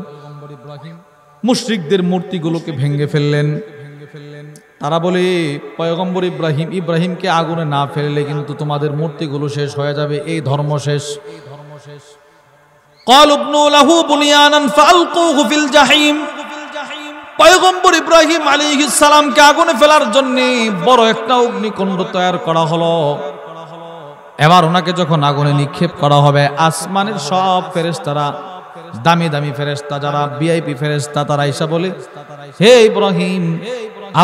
Speaker 1: মুশরিকদের মূর্তিগুলোকে ভেঙে ফেললেন। তারা বলে, পয়গম্বর ইব্রাহিমকে আগুনে না ফেললে কিন্তু তোমাদের মূর্তিগুলো শেষ হয়ে যাবে, এই ধর্ম শেষ। ক্বালু ইবনু লাহু বুনিয়ানান ফাআলকুহু ফিল জাহিম। পয়গম্বর ইব্রাহিম আলাইহিস সালামকে আগুনে ফেলার জন্য বড় একটা অগ্নিকুণ্ড তৈরি করা হলো। এবার ওনাকে যখন আগুনে নিক্ষেপ করা হবে, আসমানের সব ফেরেশতারা, দামি দামি ফেরেশতা যারা ভিআইপি ফেরেশতা, তারা এসে বলে, হে ইব্রাহিম,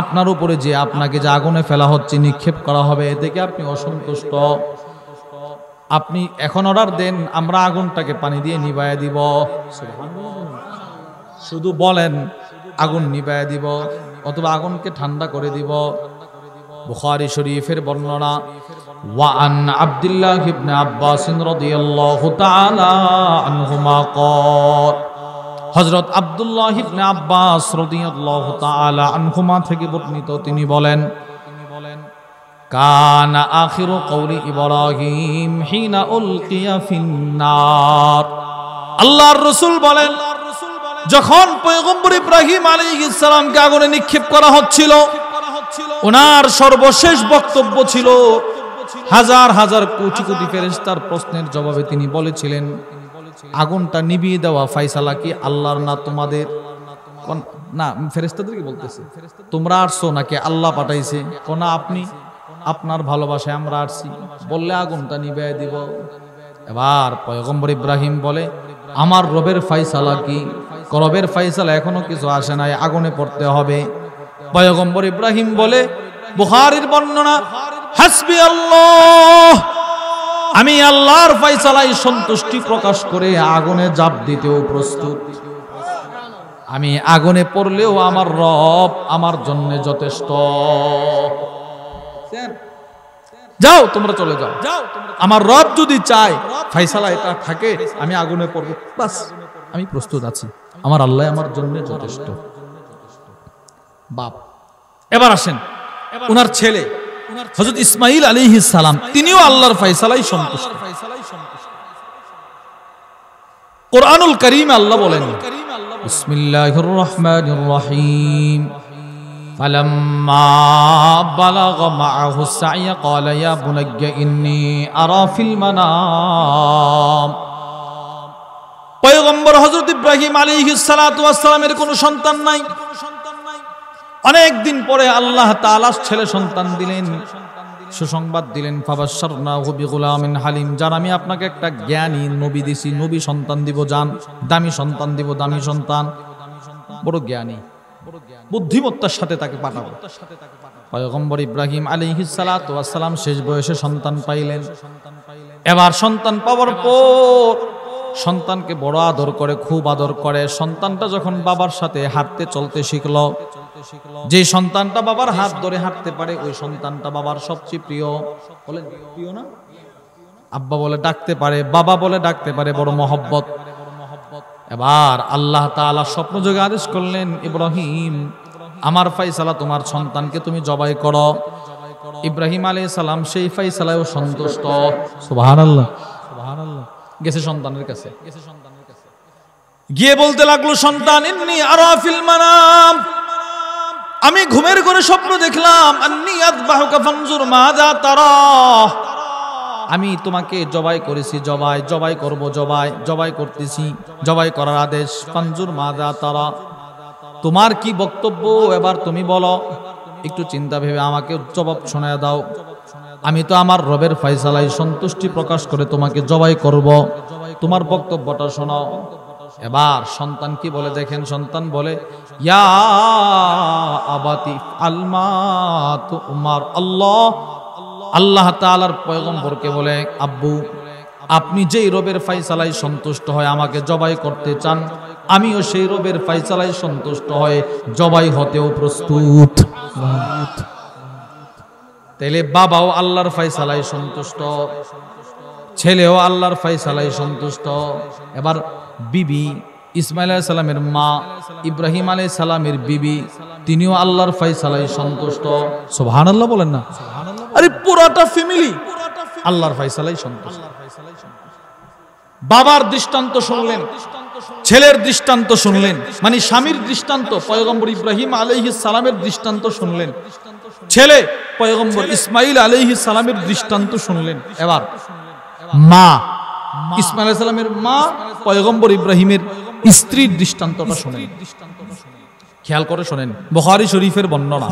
Speaker 1: আপনার উপরে যে আপনাকে যে আগুনে ফেলা হচ্ছে, নিক্ষেপ করা হবে, এতে কি আপনি অসন্তুষ্ট? আপনি এখন অর্ডার দেন, আমরা আগুনটাকে পানি দিয়ে নিভাইয়া দিব। শুধু বলেন আগুন নিভাইয়া দিব অথবা আগুনকে ঠান্ডা করে দিব। বুখারী শরীফের বর্ণনা, ওয়া আন আব্দুল্লাহ ইবনে আব্বাস রাদিয়াল্লাহু তাআলা আনহুমা ক্বাল। হযরত আব্দুল্লাহ ইবনে আব্বাস রাদিয়াল্লাহু তাআলা আনহুমা থেকে বর্ণিত, তিনি বলেন, কানা আখিরু কওলি ইব্রাহিম হিনা উলকিয়া ফিন্নার। আল্লাহর রাসূল বলেন, যখন পয়গম্বর ইব্রাহিম আলাইহিস সালামকে আগুনে নিক্ষেপ করা হচ্ছিল, ওনার সর্বশেষ বক্তব্য ছিল, হাজার হাজার কোটি কোটি ফেরেশতার প্রশ্নের জবাবে তিনি বলেছিলেন, আগুনটা নিভিয়ে দেওয়া ফয়সালা কি আল্লাহর না তোমাদের? না, ফেরেশতাদেরকে বলতেছে, তোমরা আসছো নাকি আল্লাহ পাঠাইছে? কোনা আপনি, আপনার ভালোবাসায় আমরা আসছি, বললে আগুনটা নিভিয়ে দিব। এবার পয়গম্বর ইব্রাহিম বলে, আমার রবের ফয়সালা কি? রবের ফয়সালা এখনো কিছু আসে নাই, আগুনে পড়তে হবে। পয়গম্বর ইব্রাহিম বলে, বুখারীর বর্ণনা, হাসবি আল্লাহ, আমি আল্লাহর ফয়সালায় সন্তুষ্টি প্রকাশ করে আগুনে ঝাঁপ দিতেও প্রস্তুত। আমি আগুনে পড়লেও আমার রব আমার জন্য যথেষ্ট। যাও তোমরা চলে যাও, আমার রব যদি চায় ফয়সালা এটা থাকে আমি আগুনে পড়ব, বাস আমি প্রস্তুত আছি, আমার আল্লাহ আমার জন্য যথেষ্ট। বাপ। এবার আসেন ওনার ছেলে হযরত ইসমাঈল আলাইহিস সালাম, তিনিও আল্লাহর ফয়সালায় সন্তুষ্ট। কুরআনুল কারীমে আল্লাহ বলেন, বিসমিল্লাহির রহমানির রহিম, ফালাম্মা বালাগা মাআহু সা'য়া ক্বালা ইয়া বুনাইয়া ইন্নী আরা ফিল মানাম। পয়গম্বর হযরত ইব্রাহিম আলাইহিস সালাতু ওয়াস সালামের কোনো সন্তান নাই। অনেক দিন পরে আল্লাহ তাআলা ছেলে সন্তান দিলেন, সুসংবাদ দিলেন, ফাবাশশারনাহু বিগুলামিন হালিম, যার আমি আপনাকে একটা জ্ঞানী নবী দিছি, নবী সন্তান দিব, জান দামি সন্তান দিব, দামি সন্তান, বড় জ্ঞানী, বুদ্ধিমত্তার সাথে তাকে পাঠাবো। পয়গম্বর ইব্রাহিম আলাইহিস সালাতু ওয়াস সালাম শেষ বয়সে সন্তান পাইলেন। এবার সন্তান পাওয়ার পর সন্তানকে বড় আদর করে, খুব আদর করে। সন্তানটা যখন বাবার সাথে হাঁটতে চলতে শিখলো, যে সন্তানটা বাবার হাত ধরে হাঁটতে পারে, ওই সন্তানটা বাবার সবচেয়ে প্রিয়। বলেন প্রিয় না? আব্বা বলে ডাকতে পারে, বাবা বলে ডাকতে পারে, বড় মহব্বত। এবার আল্লাহ তাআলা স্বপ্নযোগে আদেশ করলেন, ইব্রাহিম আমার ফায়সালা, তোমার সন্তানকে তুমি জবাই করো। ইব্রাহিম আলাইহিস সালাম সেই ফায়সালায়ও সন্তুষ্ট। সুবহানাল্লাহ, সুবহানাল্লাহ। গেছে সন্তানের কাছে, গিয়ে বলতে লাগলো, সন্তান, ইন্নী আরা ফিল মানাম, আমি ঘুমের ঘরে স্বপ্ন দেখলাম, আন্নী আযবাহুকা ফানজুর মাযা তারা, আমি তোমাকে জবাই করেছি, জবাই করব, জবাই করতেছি, জবাই করার আদেশ। ফানজুর মাযা তারা, তোমার কি বক্তব্য এবার তুমি বলো। একটু চিন্তা ভেবে আমাকে জবাব শোনায় দাও। আমি তো আমার রবের ফায়সালায় সন্তুষ্টি প্রকাশ করে তোমাকে জবাই করব, তোমার বক্তব্যটা শোনাও। এবার সন্তান কি বলে দেখেন, সন্তান বলে, ইয়া আবাতি আলমা তুমার। আল্লাহ তাআলার পয়গম্বরকে বলে, আব্বু আপনি যেই রবের ফায়সালায় সন্তুষ্ট হয় আমাকে জবাই করতে চান, আমিও সেই রবের ফায়সালায় সন্তুষ্ট হয়ে জবাই হতেও প্রস্তুত। তাইলে বাবাও আল্লাহর ফায়সালায় সন্তুষ্ট, ছেলেও আল্লাহর ফায়সালায় সন্তুষ্ট। এবার বিবি ইসমাইল আলাইহিস সালামের মা, ইব্রাহিম আলাইহিস সালামের বিবি, তিনিও আল্লাহর ফায়সালায় সন্তুষ্ট। সুবহানাল্লাহ বলেন না? আরে পুরাটা ফ্যামিলি আল্লাহর ফায়সালায় সন্তুষ্ট। বাবার দৃষ্টান্ত শুনলেন, ছেলের দৃষ্টান্ত শুনলেন, মানে স্বামীর দৃষ্টান্ত, পয়গম্বর ইব্রাহিম আলাইহিস সালামের দৃষ্টান্ত শুনলেন, ছেলে পয়গম্বর ইসমাইল আলাইহিস সালামের দৃষ্টান্ত শুনলেন। এবার মা, ইসমাইল আলাইহিস সালামের মা পয়গম্বর ইব্রাহিমের স্ত্রীর দৃষ্টান্তটা শুনেন। খেয়াল করে শুনেন, বুখারী শরীফের বর্ণনা।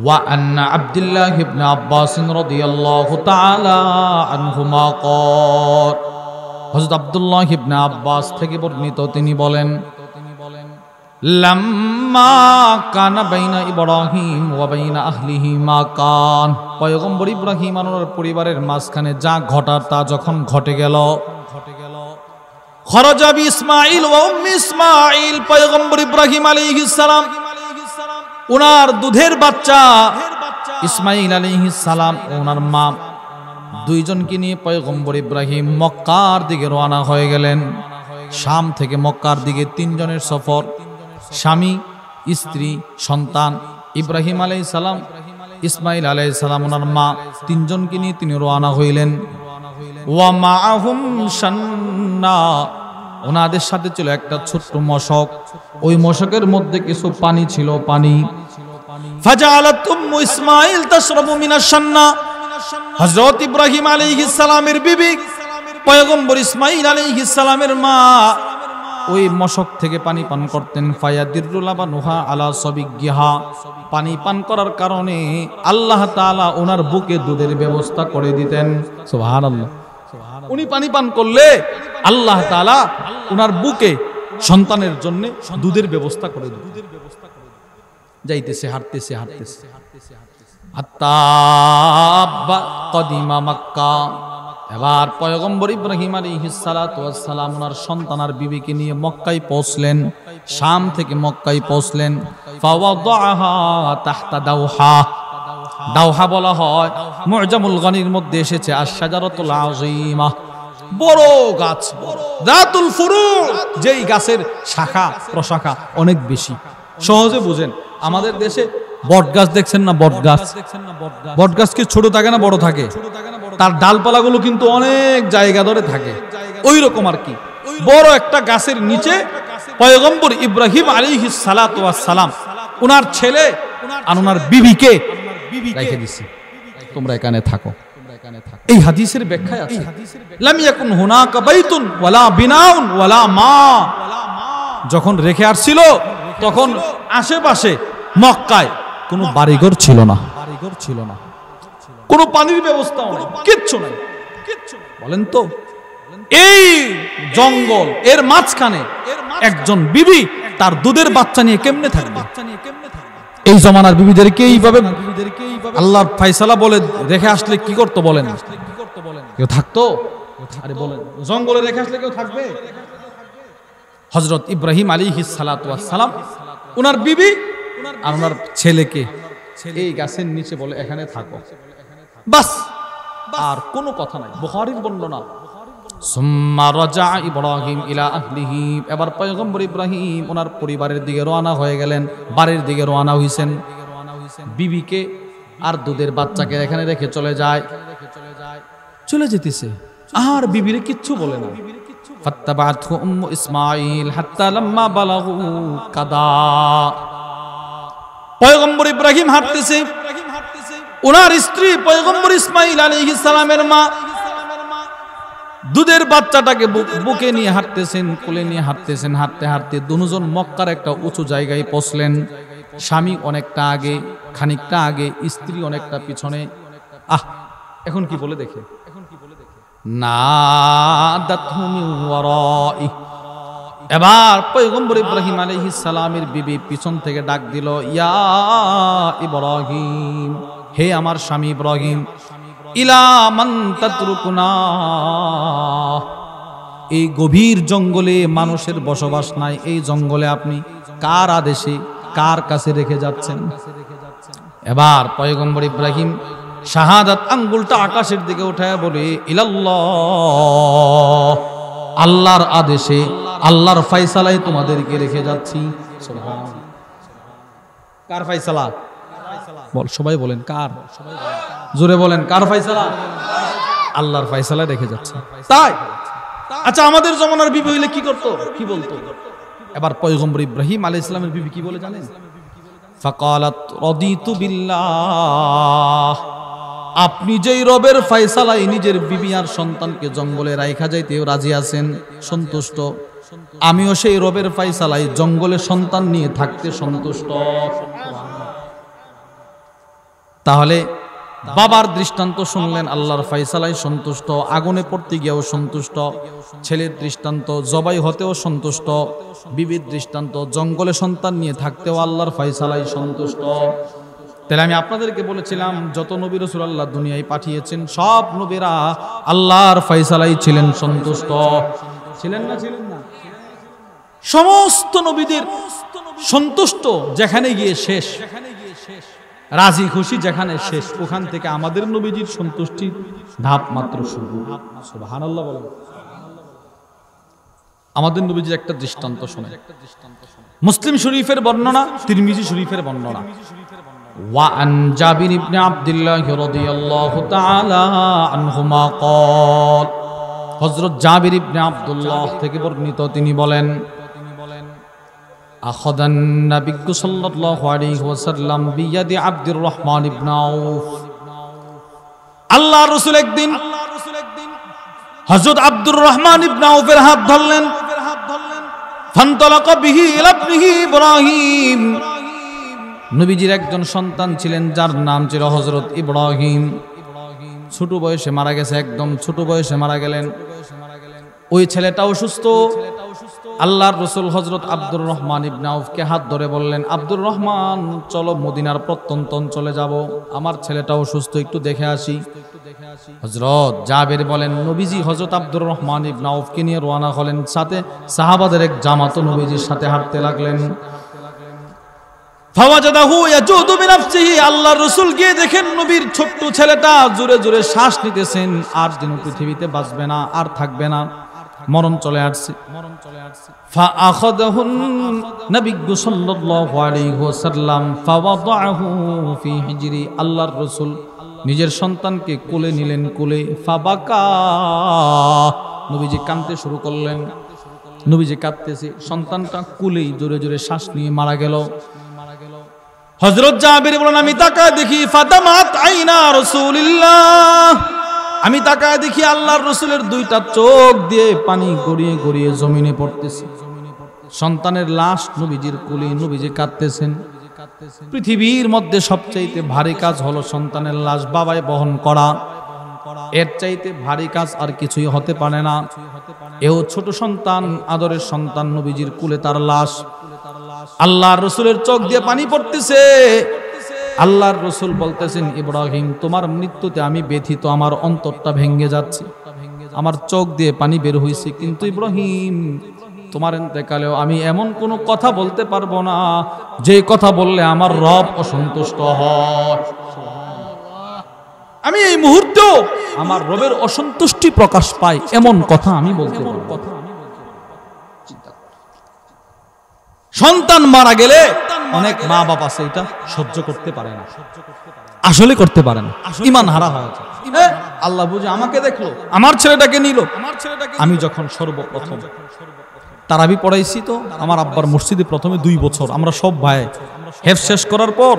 Speaker 1: ওয়া আন্না আব্দুল্লাহ ইবনে আব্বাস রাদিয়াল্লাহু তাআলা আনহুমা ক্বাল, হযরত আব্দুল্লাহ ইবনে আব্বাস থেকে বর্ণিত, তিনি বলেন, লাম্মা কানা বাইনা ইব্রাহিম ওয়া বাইনা আহলিহি মা কান, পয়গম্বর ইব্রাহিম আর ওনার পরিবারের মাঝখানে যা ঘটার তা যখন ঘটে গেল, খরাজা বি ইসমাঈল ওয়া উম্মি ইসমাঈল, পয়গম্বর ইব্রাহিম আলাইহিস সালাম ওনার দুধের বাচ্চা ইসমাঈল আলাইহিস সালাম ও ওনার মা দুইজনকে নিয়ে পয়গম্বর ইব্রাহিম মক্কার দিকে রওনা হয়ে গেলেন। শাম থেকে মক্কার দিকে 3 জনের সফর, স্বামী, স্ত্রী, সন্তান। ইব্রাহিম আলাইহিস সালাম, ইসমাঈল আলাইহিস সালাম, ওনার মা, 3 জনকে নিয়ে তিনি রওনা হইলেন। ওয়া মাআহুম শান্না, ওনাদের সাথে ছিল একটা ছোট্ট মশক, ওই মশকের মধ্যে কিছু পানি ছিল, পানি। ফাজালাত উম্মু ইসমাঈল তাশরাবু মিনাশ শান্না, হযরত ইব্রাহিম আলাইহিস সালামের বিবি পয়গম্বর ইসমাঈল আলাইহিস সালামের মা ওই মশক থেকে পানি পান করতেন। ফায়াদিরু লাবানুহা আলা সাবিগিহা, পানি পান করার কারণে আল্লাহ তাআলা ওনার বুকে দুধের ব্যবস্থা করে দিতেন। সুবহানাল্লাহ। উনি পানি পান করলে আল্লাহ তাআলা ওনার বুকে সন্তানের জন্য দুধের ব্যবস্থা করে দিতেন। যাইতেছে, হাঁটতেছে, হাত্তা কদিমা মক্কা। এবার পয়গম্বর ইব্রাহিম আলাইহিস সালাতু ওয়াস সালাম ওনার সন্তান আর বিবিকে নিয়ে মক্কায় পৌঁছলেন। শাম থেকে মক্কায় পৌঁছলেন। ফাওয়াদাহা তাহতা দাওহা, দাওহা বলা হয়, মুআজামুল গনির মধ্যে এসেছে আশ-শাজারাতুল আযীমা, বড় গাছ, যাতুল ফুরু, যেই গাছের শাখা প্রশাখা অনেক বেশি। সহজে বুঝেন, আমাদের দেশে বট গাছ দেখছেন না, বট গাছ কি ছোট থাকে না বড় থাকে? তার ডালপালাগুলো কিন্তু অনেক জায়গা ধরে থাকে। ওই রকম আর কি, বড় একটা গাছের নিচে পয়গম্বর ইব্রাহিম আলাইহিস সালাতু ওয়াস সালাম ওনার ছেলে আর ওনার বিবিকে রেখে দিয়েছে, তোমরা এখানে থাকো। এই হাদিসের ব্যাখ্যায় আছে, লাম ইয়াকুন হুনাকা বাইতুন ওয়ালা বিনাউন ওয়ালা মা, যখন রেখে আসছিল তখন আশেপাশে মক্কায় কোনো বাড়িঘর ছিল না, কোনো পানির ব্যবস্থাও নাই, কিচ্ছু নাই। বলেন তো, এই জঙ্গল এর মাঝখানে একজন বিবি তার দুধের বাচ্চা নিয়ে কেমনে থাকবে? এই জমানার বিবিদেরকে এইভাবে আল্লাহর ফায়সালা বলে রেখে আসলে কি করতো বলেন? কেউ থাকতো? আরে বলেন, জঙ্গলে রেখে আসলে কেউ থাকবে? হযরত ইব্রাহিম আলাইহিস সালাতু ওয়াস সালাম ওনার বিবি আর ওনার ছেলেকে এই গাছের নিচে বলে এখানে থাকো। বাস আর কোনো কথা নাই, বুখারীর বর্ণনা। সুম্মা রাজা ইব্রাহিম ইলা আহলিহি, এবার পয়গম্বর ইব্রাহিম ওনার পরিবারের দিকে রওনা হয়ে গেলেন, বাড়ির দিকে রওনা হইছেন। বিবিকে আর দুধের বাচ্চাকে এখানে রেখে চলে যেতেছে, আর বিবিরে কিচ্ছু বলে না। ফাত্তাবাতহু উম্মু ইসমাঈল হাত্তা লাম্মা বালাগু কাদা। পয়গম্বর ইব্রাহিম হাঁটতেছে, ওনার স্ত্রী পয়গম্বর ইসমাঈল আলাইহিস সালামের মা দুধের বাচ্চাটাকে বুকে নিয়ে হাঁটতেছেন, কোলে নিয়ে হাঁটতেছেন। হাঁটতে হাঁটতে দুজন মক্কার একটা উঁচু জায়গায় পৌঁছলেন। স্বামী অনেকটা আগে, খানিকটা আগে, স্ত্রী অনেকটা পিছনে। এখন কি বলে দেখে, নাদাতহু মিন ওয়ারাই। এবার পয়গম্বর ইব্রাহিম আলাইহিস সালামের বিবি পিছন থেকে ডাক দিল, ইয়া ইব্রাহিম, হে আমার স্বামী ইব্রাহিম, ইলা মান তাতরুকুনা, এই গভীর জঙ্গলে মানুষের বসবাস নাই, এই জঙ্গলে আপনি কার আদেশে কার কাছে রেখে যাচ্ছেন? এবার পয়গম্বর ইব্রাহিম শাহাদাত আঙ্গুলটা আকাশের দিকে উঠায় বলে, ইলাল্লাহ, আল্লাহর আদেশে, আল্লাহর ফয়সালায় তোমাদেরকে রেখে যাচ্ছি। সুবহানাল্লাহ। কার ফয়সালা? বল, সবাই বলেন কার, জোরে বলেন কার ফয়সালা? আল্লাহর ফয়সালায় রেখে যাচ্ছে। তাই আচ্ছা, আমাদের জমানার বিবি হইলে কি করতো, কি বলতো? এবার পয়গম্বর ইব্রাহিম আলাইহিস সালামের বিবি কি বলে জানেন? ফাকালাত রাদিতু বিল্লাহ, আপনি যেই রবের ফয়সালায় নিজের বিবি আর সন্তানকে জঙ্গলে রাইখা যাইতে রাজি আছেন, সন্তুষ্ট, আমিও সেই রবের ফয়সালায় জঙ্গলে সন্তান নিয়ে থাকতে সন্তুষ্ট। তাহলে বাবার দৃষ্টান্ত শুনলেন, আল্লাহর ফয়সালায় সন্তুষ্ট, আগুনে পড়তে গিয়েও সন্তুষ্ট। ছেলের দৃষ্টান্ত জবাই হতেও সন্তুষ্ট। বিবির দৃষ্টান্ত জঙ্গলে সন্তান নিয়ে থাকতেও আল্লাহর ফয়সালায় সন্তুষ্ট। তাহলে আমি আপনাদেরকে বলেছিলাম, যত নবী রাসূল আল্লাহ দুনিয়ায় পাঠিয়েছেন সব নবীরা আল্লাহর ফয়সালায় ছিলেন সন্তুষ্ট। ছিলেন না? ছিলেন না? সমস্ত নবীদের সন্তুষ্ট যেখানে গিয়ে শেষ, রাজি খুশি যেখানে শেষ, ওখান থেকে আমাদের নবীজির সন্তুষ্টির ধাপ মাত্র শুরু। সুবহানাল্লাহ বলেন। আমাদের নবীজির একটা দৃষ্টান্ত শুনে, মুসলিম শরীফের বর্ণনা, তিরমিজি শরীফের বর্ণনা। ওয়া আন জাবির ইবনে আব্দুল্লাহ রাদিয়াল্লাহু তাআলা আনহুমা ক্বাল, হযরত জাবির ইবনে আব্দুল্লাহ থেকে বর্ণিত, তিনি বলেন, আখাযান নবিয়্যু সাল্লাল্লাহু আলাইহি ওয়াসাল্লাম বিয়াদি আব্দুর রহমান ইবনে আউফ। আল্লাহর রাসূল একদিন হযরত আব্দুর রহমান ইবনে আউফের হাত ধরলেন। ফান্তালাকা বিহি ইলা ইবনিহি ইব্রাহিম, নবীজির একজন সন্তান ছিলেন যার নাম ছিল হযরত ইব্রাহিম। ছোট বয়সে মারা গেছে, একদম ছোট বয়সে মারা গেলেন। ওই ছেলেটা অসুস্থ। আল্লাহর রাসূল হযরত আব্দুর রহমান ইবনে আউফকে হাত ধরে বললেন, আব্দুর রহমান, চলো মদিনার প্রত্যন্ত অঞ্চলে যাব, আমার ছেলেটা অসুস্থ, একটু দেখে আসি। হযরত জাবের বলেন, নবীজি হযরত আব্দুর রহমান ইবনে আউফকে নিয়ে রওনা হলেন, সাথে সাহাবাদের এক জামাতও নবীজির সাথে হাঁটতে লাগলেন। ফাওয়াজাদাহু ইয়াজুদু বিনাফসিহি, আল্লাহর রাসূল গিয়ে দেখেন নবীর ছোট্ট ছেলেটা জোরে জোরে শ্বাস নিতেছেন, আর যেন পৃথিবীতে বাঁচবে না, আর থাকবে না, মরণ চলে আসছে। ফাআখাযাহু নবিয়্যু সাল্লাল্লাহু আলাইহি ওয়াসাল্লাম ফাওয়াদাহু ফি হিজরি, আল্লাহর রাসূল নিজের সন্তানকে কোলে নিলেন, কোলে। ফাবাকা, নবীজি কাঁদতে শুরু করলেন। নবীজি কাঁদতেছে, সন্তানটা কোলেই জোরে জোরে শ্বাস নিয়ে মারা গেল। হযরত জাবির বলেন, আমি তাকায় দেখি, ফাদামাত আইনা রাসূলিল্লাহ, আমি তাকায় দেখি আল্লাহর রাসূলের দুইটা চোখ দিয়ে পানি গড়িয়ে গড়িয়ে জমিনে পড়তেছে। সন্তানের লাশ নবীজির কোলে, নবীজি কাঁদতেছেন। পৃথিবীর মধ্যে সবচাইতে ভারী কাজ হলো সন্তানের লাশ বাবায় বহন করা। এর চাইতে ভারী কাজ আর কিছুই হতে পারে না। এও ছোট সন্তান, আদরের সন্তান, নবীজির কোলে তার লাশ। আল্লাহর রাসূলের চোখ দিয়ে পানি পড়তেছে। আল্লাহর রাসূল বলতেছেন, ইব্রাহিম, তোমার মৃত্যুতে আমি ব্যথিত, আমার অন্তরটা ভেঙে যাচ্ছে, আমার চোখ দিয়ে পানি বের হইছে, কিন্তু ইব্রাহিম, তোমার ইন্তেকালেও আমি এমন কোনো কথা বলতে পারবো না যে কথা বললে আমার রব অসন্তুষ্ট হয়। আমি এই মুহূর্তেও আমার রবের অসন্তুষ্টি প্রকাশ পাই এমন কথা আমি বলতে পারবো। সন্তান মারা গেলে অনেক মা বাপ আছে এটা সহ্য করতে পারে না, আসলে করতে পারে না, ঈমান হারা হয়ে যায়। আল্লাহ বুঝে আমাকে দেখলো, আমার ছেলেটাকে নিল। আমি যখন সর্বপ্রথম তারাবি পড়াইছি, তো আমার আব্বার মসজিদে প্রথমে 2 বছর আমরা সব ভাই হেফ শেষ করার পর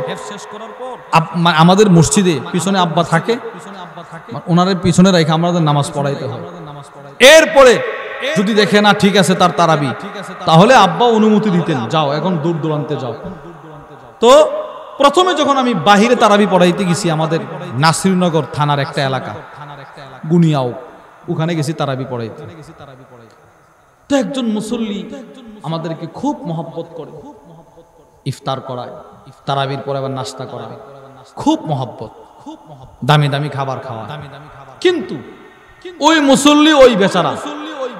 Speaker 1: আমাদের মসজিদে পিছনে আব্বা থাকে, ওনাদের পিছনে রেখে আমাদের নামাজ পড়াইতে হয়। এরপরে যদি দেখে না ঠিক আছে তার তারাবি, তাহলে আব্বা অনুমতি দিতেন, যাও এখন দূর দূরান্তে যাও। তো প্রথমে যখন আমি বাহিরে তারাবি পড়াইতে গেছি, আমাদের নাসিরনগর থানার একটা এলাকা গুনিয়াও, ওখানে গেছি তারাবি পড়াইতে। তো একজন মুসল্লি আমাদেরকে খুব মহব্বত করে, ইফতার করায়, তারাবির পরে আবার নাস্তা করায়, খুব মহব্বত, দামি দামি খাবার খাওয়ায়। কিন্তু ওই মুসল্লি, ওই বেচারা,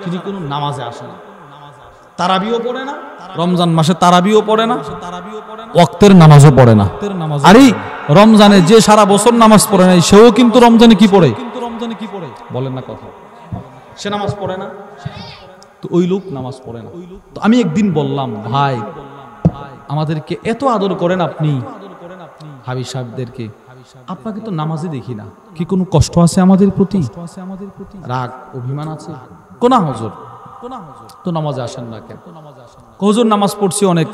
Speaker 1: তিনি কোনো নামাজে আসে না, তারাবিও পড়ে না, রমজান মাসে তারাবিও পড়ে না, ওয়াক্তের নামাজও পড়ে না। আরে রমজানে যে সারা বছর নামাজ পড়ে নাই, সেও কিন্তু রমজানে কি পড়ে? বলেন না কথা, সে নামাজ পড়ে না। তো ওই লোক নামাজ পড়ে না। তো আমি একদিন বললাম, ভাই আমাদেরকে এত আদর করেন আপনি, হাবিব সাহেবদেরকে, আপনাকে তো নামাজে দেখি না, কি কোনো কষ্ট আছে আমাদের প্রতি? রাগ অভিমান আছে? কোনা হুজুর, তো নামাজে আসেন না কেন? হুজুর নামাজ পড়ছি অনেক,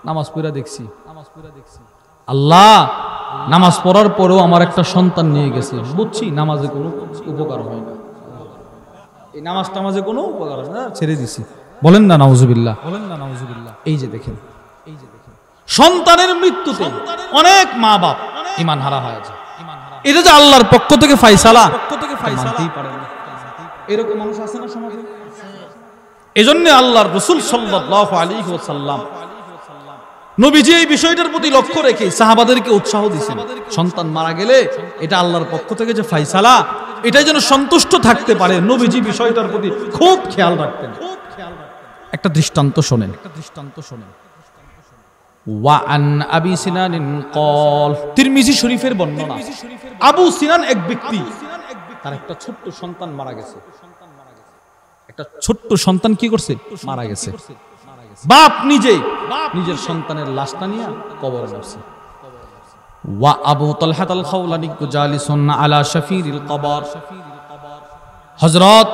Speaker 1: নামাজ পড়া দেখছি। আল্লাহ নামাজ পড়ার পরেও আমার একটা সন্তান নিয়ে গেছে, বুঝছি নামাজে কোনো উপকার হয় না, এই নামাজ টামাজে কোনো উপকার হয় না, ছেড়ে দিছি। বলেন না নাউজুবিল্লাহ, বলেন না নাউজুবিল্লাহ। এই যে দেখেন, সন্তানের মৃত্যুতে অনেক মা বাপ ঈমান হারা হয়ে যায়। এটা যে আল্লাহর পক্ষ থেকে ফায়সালা, মানতেই পারে না। এরকম মানুষ আছে না সমাজে? এজন্য আল্লাহর রাসূল সাল্লাল্লাহু আলাইহি ওয়াসাল্লাম নবীজি এই বিষয়টার প্রতি লক্ষ্য রেখে সাহাবাদেরকে উৎসাহ দিয়েছেন, সন্তান মারা গেলে এটা আল্লাহর পক্ষ থেকে যে ফায়সালা, এটাই যেন সন্তুষ্ট থাকতে পারে। নবীজি বিষয়টার প্রতি খুব খেয়াল রাখতেন। একটা দৃষ্টান্ত শোনেন, ওয়ান আবি সিনান ক্বাল, তিরমিজি শরীফের বর্ণনা। আবু সিনান এক ব্যক্তি, তার একটা ছোট্ট সন্তান মারা গেছে। একটা ছোট্ট সন্তান কি করছে? মারা গেছে। বাপ নিজে নিজের সন্তানের লাশটা নিয়ে কবরে নামছে। ওয়া আবু তালহা আল খাওলানি জালিসুন আলা শাফিরিল কবর, হযরত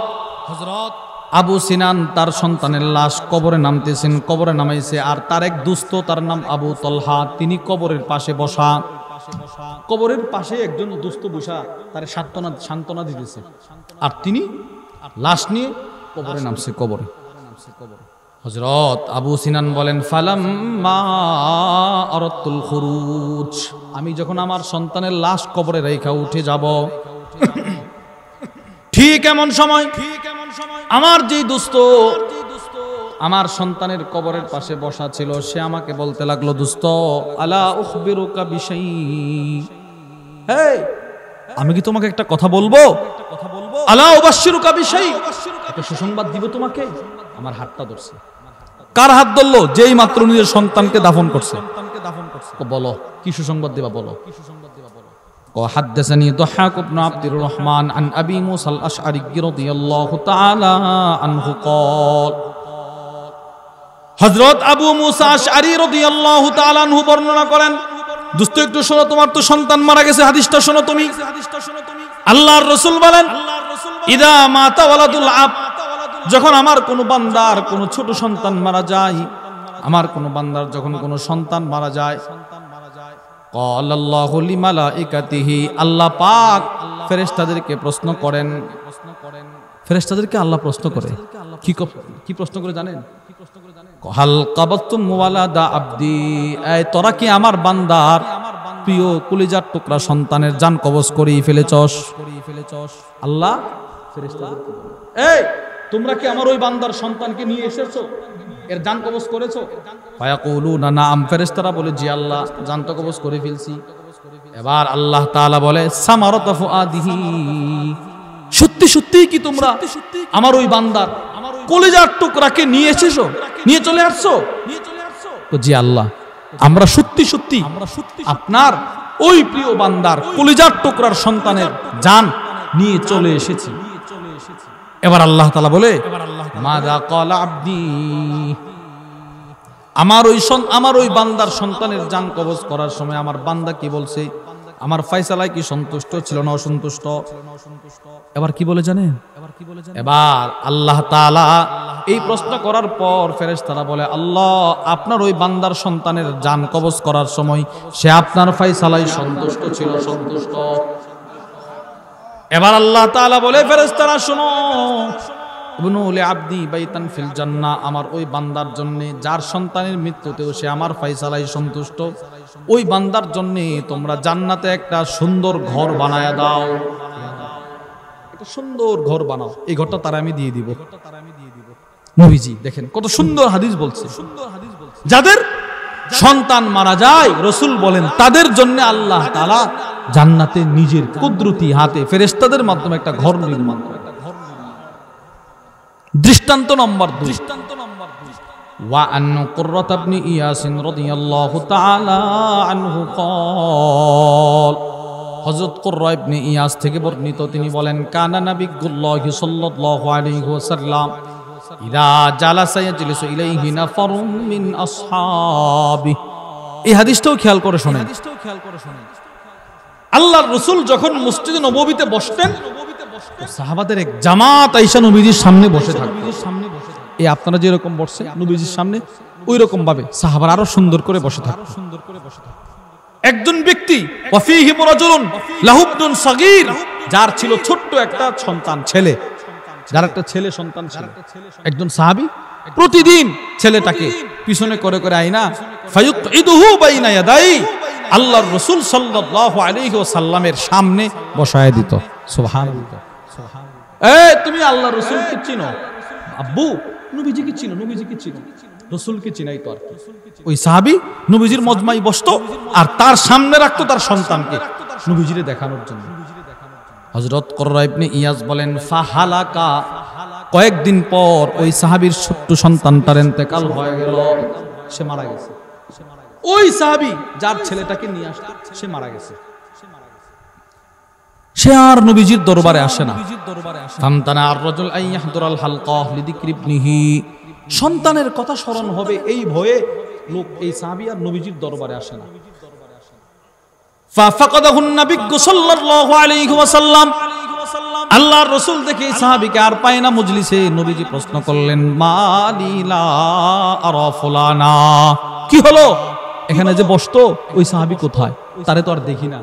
Speaker 1: আবু সিনান তার সন্তানের লাশ কবরে নামতেছেন, কবরে নামাইছে, আর তার এক দুস্থ, তার নাম আবু তালহা, তিনি কবরের পাশে বসা। কবরের পাশে একজন দুস্থ বসা তার সান্ত্বনা দিতেছে, আর তিনি লাশ নিয়ে কবরে নামছে। কবরে হযরত আবু সিনান বলেন, ফালাম্মা আরাতুল খুরুজ, আমি যখন আমার সন্তানের লাশ কবরে রেখে উঠে যাব, ঠিক এমন সময় আমার যে দোস্ত আমার সন্তানের কবরের পাশে বসা ছিল, সে আমাকে বলতে লাগলো, দোস্ত আলা উখবিরুকা বিশাই, আমি কি তোমাকে একটা কথা বলবো? আলা উবাশশিরুকা বিশাই, একটা সুসংবাদ দিব তোমাকে। আমার হাতটা ধরছে। কার হাত ধরলো? যেই মাত্র নিজের সন্তানকে দাফন করছে। বলো কি সুসংবাদ দিবা, বলো। হাদাসানি দুহাক ইবনে আব্দুর রহমান আন আবি মুসা আল আশআরী রাদিয়াল্লাহু তাআলা আনহু ক্বাল, হযরত আবু মুসা আশআরী রাদিয়াল্লাহু তাআলা আনহু বর্ণনা করেন, দোস্ত একটু শোনো, তোমার তো সন্তান মারা গেছে, হাদিসটা শোনো তুমি। আল্লাহর রাসূল বলেন, ইদা মাতা ওয়ালাদুল আব, যখন আমার কোন বান্দার কোন ছোট সন্তান মারা যায়, আমার কোন বান্দার যখন কোন সন্তান মারা যায়, ক্বালাল্লাহু লিমালাইকাতিহি, আল্লাহ পাক ফেরেশতাদেরকে প্রশ্ন করেন। ফেরেশতাদেরকে আল্লাহ প্রশ্ন করে, কি প্রশ্ন করে জানেন? হাল কাবাতুম ওয়ালাদা আবদি, এই তোরা কি আমার বান্দার প্রিয় কলিজার টুকরা সন্তানের জান কবজ করেই ফেলেছস? আল্লাহ ফেরেশতাদেরকে বলে, এই তোমরা কি আমার ওই বান্দার সন্তানকে নিয়ে এসেছো, এর জান কবজ করেছো? ফায়াকুলুনা নাআম, ফেরেশতারা বলে, জি আল্লাহ, জান তো কবজ করে ফেলছি। এবার আল্লাহ তাআলা বলে, সামারাতু ফুআদিহি, সত্যি সত্যি কি তোমরা আমার ওই বান্দার কলিজার টুকরাকে নিয়ে এসেছো, নিয়ে চলে আসছো? জি আল্লাহ, আমরা সত্যি সত্যি আপনার ওই প্রিয় বান্দার কলিজার টুকরার সন্তানের জান নিয়ে চলে এসেছি। এবার আল্লাহ তাআলা বলে মাযা ক্বালা আবদি, আমার ওই বান্দার সন্তানের জান কবজ করার সময় আমার বান্দা কি বলছে, আমার ফয়সালায় কি সন্তুষ্ট ছিল না অসন্তুষ্ট? এবার কি বলে জানেন? এবার আল্লাহ তাআলা এই প্রশ্ন করার পর ফেরেশতারা বলে, আল্লাহ আপনার ওই বান্দার সন্তানের জান কবজ করার সময় সে আপনার ফয়সালায় সন্তুষ্ট ছিল, সন্তুষ্ট। এবার আল্লাহ তাআলা বলে, ফেরেশতারা শোনো, ইবনু লিআবদি বাইতান ফিল জান্নাহ, আমার ওই বান্দার জন্য যার সন্তানের মৃত্যুতেও সে আমার ফয়সালায় সন্তুষ্ট, ওই বান্দার জন্য তোমরা জান্নাতে একটা সুন্দর ঘর বানায়া দাও, একটা সুন্দর ঘর বানাও, এই ঘরটা তার আমি দিয়ে দিব। নবীজি দেখেন কত সুন্দর হাদিস বলছে, যাদের সন্তান মারা যায় রাসূল বলেন তাদের জন্য আল্লাহ তাআলা জান্নাতে নিজের কুদরতি হাতে ফেরেশতাদের মাধ্যমে একটা ঘর নির্মাণ করে। দৃষ্টান্ত নম্বর 2, ওয়া আন কুররাত ইবনে ইয়াস রাদিয়াল্লাহু তাআলা আনহু ক্বাল, হযরত কুররা ইবনে ইয়াস থেকে বর্ণিত, তিনি বলেন কানা নবিয়্যুল্লাহি সাল্লাল্লাহু আলাইহি ওয়াসাল্লাম ইযা জালাসা ইয়াজলিসু ইলাইহি নাফারুম মিন আসহাবি। এই হাদিসটাও খেয়াল করে শুনেন। আল্লাহর রাসূল যখন মসজিদে নববীতে বসতেন, সাহাবাদের এক জামাত আয়েশা নবীজির সামনে বসে থাকতো। এই আপনারা যেরকম বসছেন নবীজির সামনে, ওই রকম ভাবে সাহাবারা আরো সুন্দর করে বসে থাকতো। একজন ব্যক্তি ওয়াফিহি রাজুলুন লাহু ইবনুন সাগীর, যার ছিল ছোট্ট একটা সন্তান, ছেলে, যার একটা ছেলে সন্তান ছিল। একজন সাহাবী প্রতিদিন ছেলেটাকে পিছনে করে করে আইনা ফায়ুকইদুহু বাইনা ইয়াদাই, আল্লাহর রাসূল সাল্লাল্লাহু আলাইহি ওয়াসাল্লামের সামনে বসায় দিত। সুবহানাল্লাহ। তুমি আল্লাহর রাসূলকে চিনো? আব্বু নবীজিকে চিনো? নবীজিকে চিনো, রাসূলকে চিনাই তো আর কি। ওই সাহাবী নবীজির মজমায় বসতো আর তার সামনে রাখতো তার সন্তানকে নবীজিরে দেখানোর জন্য। হযরত কুররা ইবনে ইয়াস বলেন ফাহালাকা, কয়েকদিন পর ওই সাহাবীর ছোট্ট সন্তানটার ইন্তেকাল হয়ে গেল, সে মারা গেছে। ওই সাহাবী যার ছেলেটাকে নিয়ে আসতো সে মারা গেছে। সে আর নবীজির দরবারে আসে না। ফামতানা আর-রাজুল আন ইয়াহদুরাল হালকা লিযিকরি ইবনিহি, সন্তানের কথা স্মরণ হবে এই ভয়ে লোক এই সাহাবী আর নবীজির দরবারে আসে না। ফাফাকাদাহুন নাবিয়্যু সাল্লাল্লাহু আলাইহি ওয়াসাল্লাম, আল্লাহর রাসূল দেখে এই সাহাবীকে আর পায় না মজলিসে। নবীজি প্রশ্ন করলেন মালিলা আরা ফুলানা, কি হলো? এখানে যে বসতো ওই সাহাবী কোথায়? তারে তো আর দেখি না।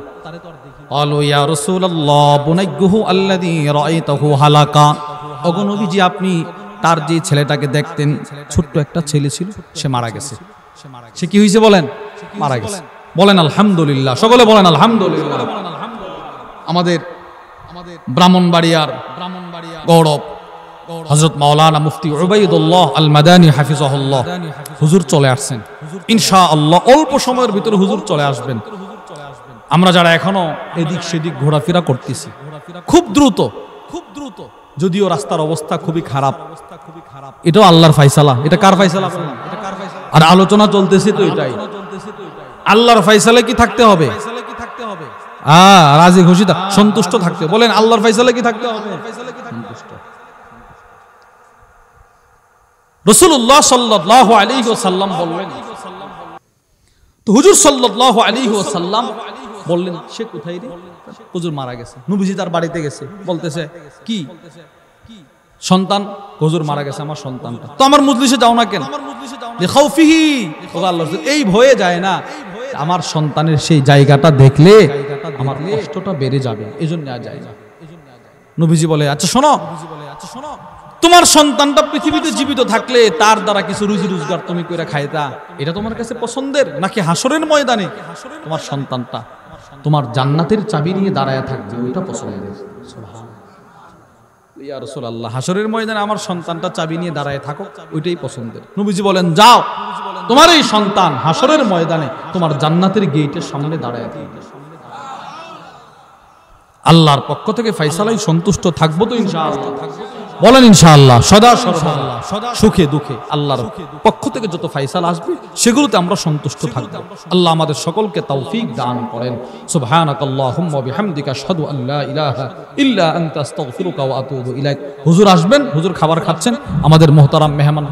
Speaker 1: ক্বালু ইয়া রাসূলুল্লাহ বুনাইয়ুহু আল্লাযী রাআইতাহু হালাকা, ওগো নবীজি আপনি তার যে ছেলেটাকে দেখতেন, ছোট্ট একটা ছেলে ছিল, সে মারা গেছে। সে কি হয়েছে বলেন? মারা গেছে। বলেন আলহামদুলিল্লাহ, সকলে বলেন আলহামদুলিল্লাহ। আমাদের ব্রাহ্মণবাড়িয়ার গৌরব হযরত মাওলানা মুফতি উবাইদুল্লাহ আল মাদানী হাফিজাহুল্লাহ হুজুর চলে আসছেন ইনশাআল্লাহ। অল্প সময়ের ভিতরে হুজুর চলে আসবেন। আমরা যারা এখনো এদিক সেদিক ঘোরাফেরা করতেছি খুব দ্রুত, যদিও রাস্তার অবস্থা খুবই খারাপ, এটাও আল্লাহর ফায়সালা। এটা কার ফায়সালা? আর আলোচনা চলতেছে তো এটাই, আল্লাহর ফায়সালা কি থাকতে হবে? রাজি খুশি সন্তুষ্ট থাকতে, বলেন আল্লাহর ফায়সালা কি থাকতে হবে? রাসূলুল্লাহ সাল্লাল্লাহু আলাইহি ওয়াসাল্লাম বললেন, তো হুজুর সাল্লাল্লাহু আলাইহি ওয়াসাল্লাম বললেন সে কোথায় রে? হুজুর মারা গেছে। নবীজি তার বাড়িতে গেছে, বলতেছে কি সন্তান? হুজুর মারা গেছে আমার সন্তানটা। তো আমার মজলিসে যাও না কেন? খাউফিহি, আল্লাহ এই ভয়ে যায় না, আমার সন্তানের সেই জায়গাটা দেখলে আমার কষ্টটা বেড়ে যাবে, এজন্য আর যায় না। নবীজি বলে আচ্ছা শোনো, তোমার সন্তানটা পৃথিবীতে জীবিত থাকলে তার দ্বারা কিছু রুজি রোজগার তুমি কইরা খাইতা, এটা তোমার কাছে পছন্দের, নাকি হাসরের ময়দানে তোমার সন্তানটা তোমার জান্নাতের চাবি নিয়ে দাঁড়ায় থাকবে ওইটা পছন্দের? সুবহানাল্লাহ। ইয়া রাসূলুল্লাহ, হাসরের ময়দানে আমার সন্তানটা চাবি নিয়ে দাঁড়ায় থাকো ওইটাই পছন্দের। নবীজি বলেন যাও, তোমার এই সন্তান হাসরের ময়দানে তোমার জান্নাতের গেটের সামনে দাঁড়ায় থাকবে। আল্লাহর পক্ষ থেকে ফয়সালায় সন্তুষ্ট থাকবো তো ইনশাআল্লাহ। বলেন ইনশাআল্লাহ। সদা সর্বদা সুখে দুঃখে আল্লাহর পক্ষ থেকে যত ফায়সালা আসবে সেগুলোতে আমরা সন্তুষ্ট থাকব। আল্লাহ আমাদের সকলকে তৌফিক দান করেন। সুবহানাকাল্লাহুম্মা বিহামদিকা আশহাদু আল্লা ইলাহা ইল্লা আনতা আস্তাগফিরুকা ওয়া আতুবু ইলাইক। হুজুর আসবেন, হুজুর খাবার খাচ্ছেন, আমাদের মুহতারাম মেহমান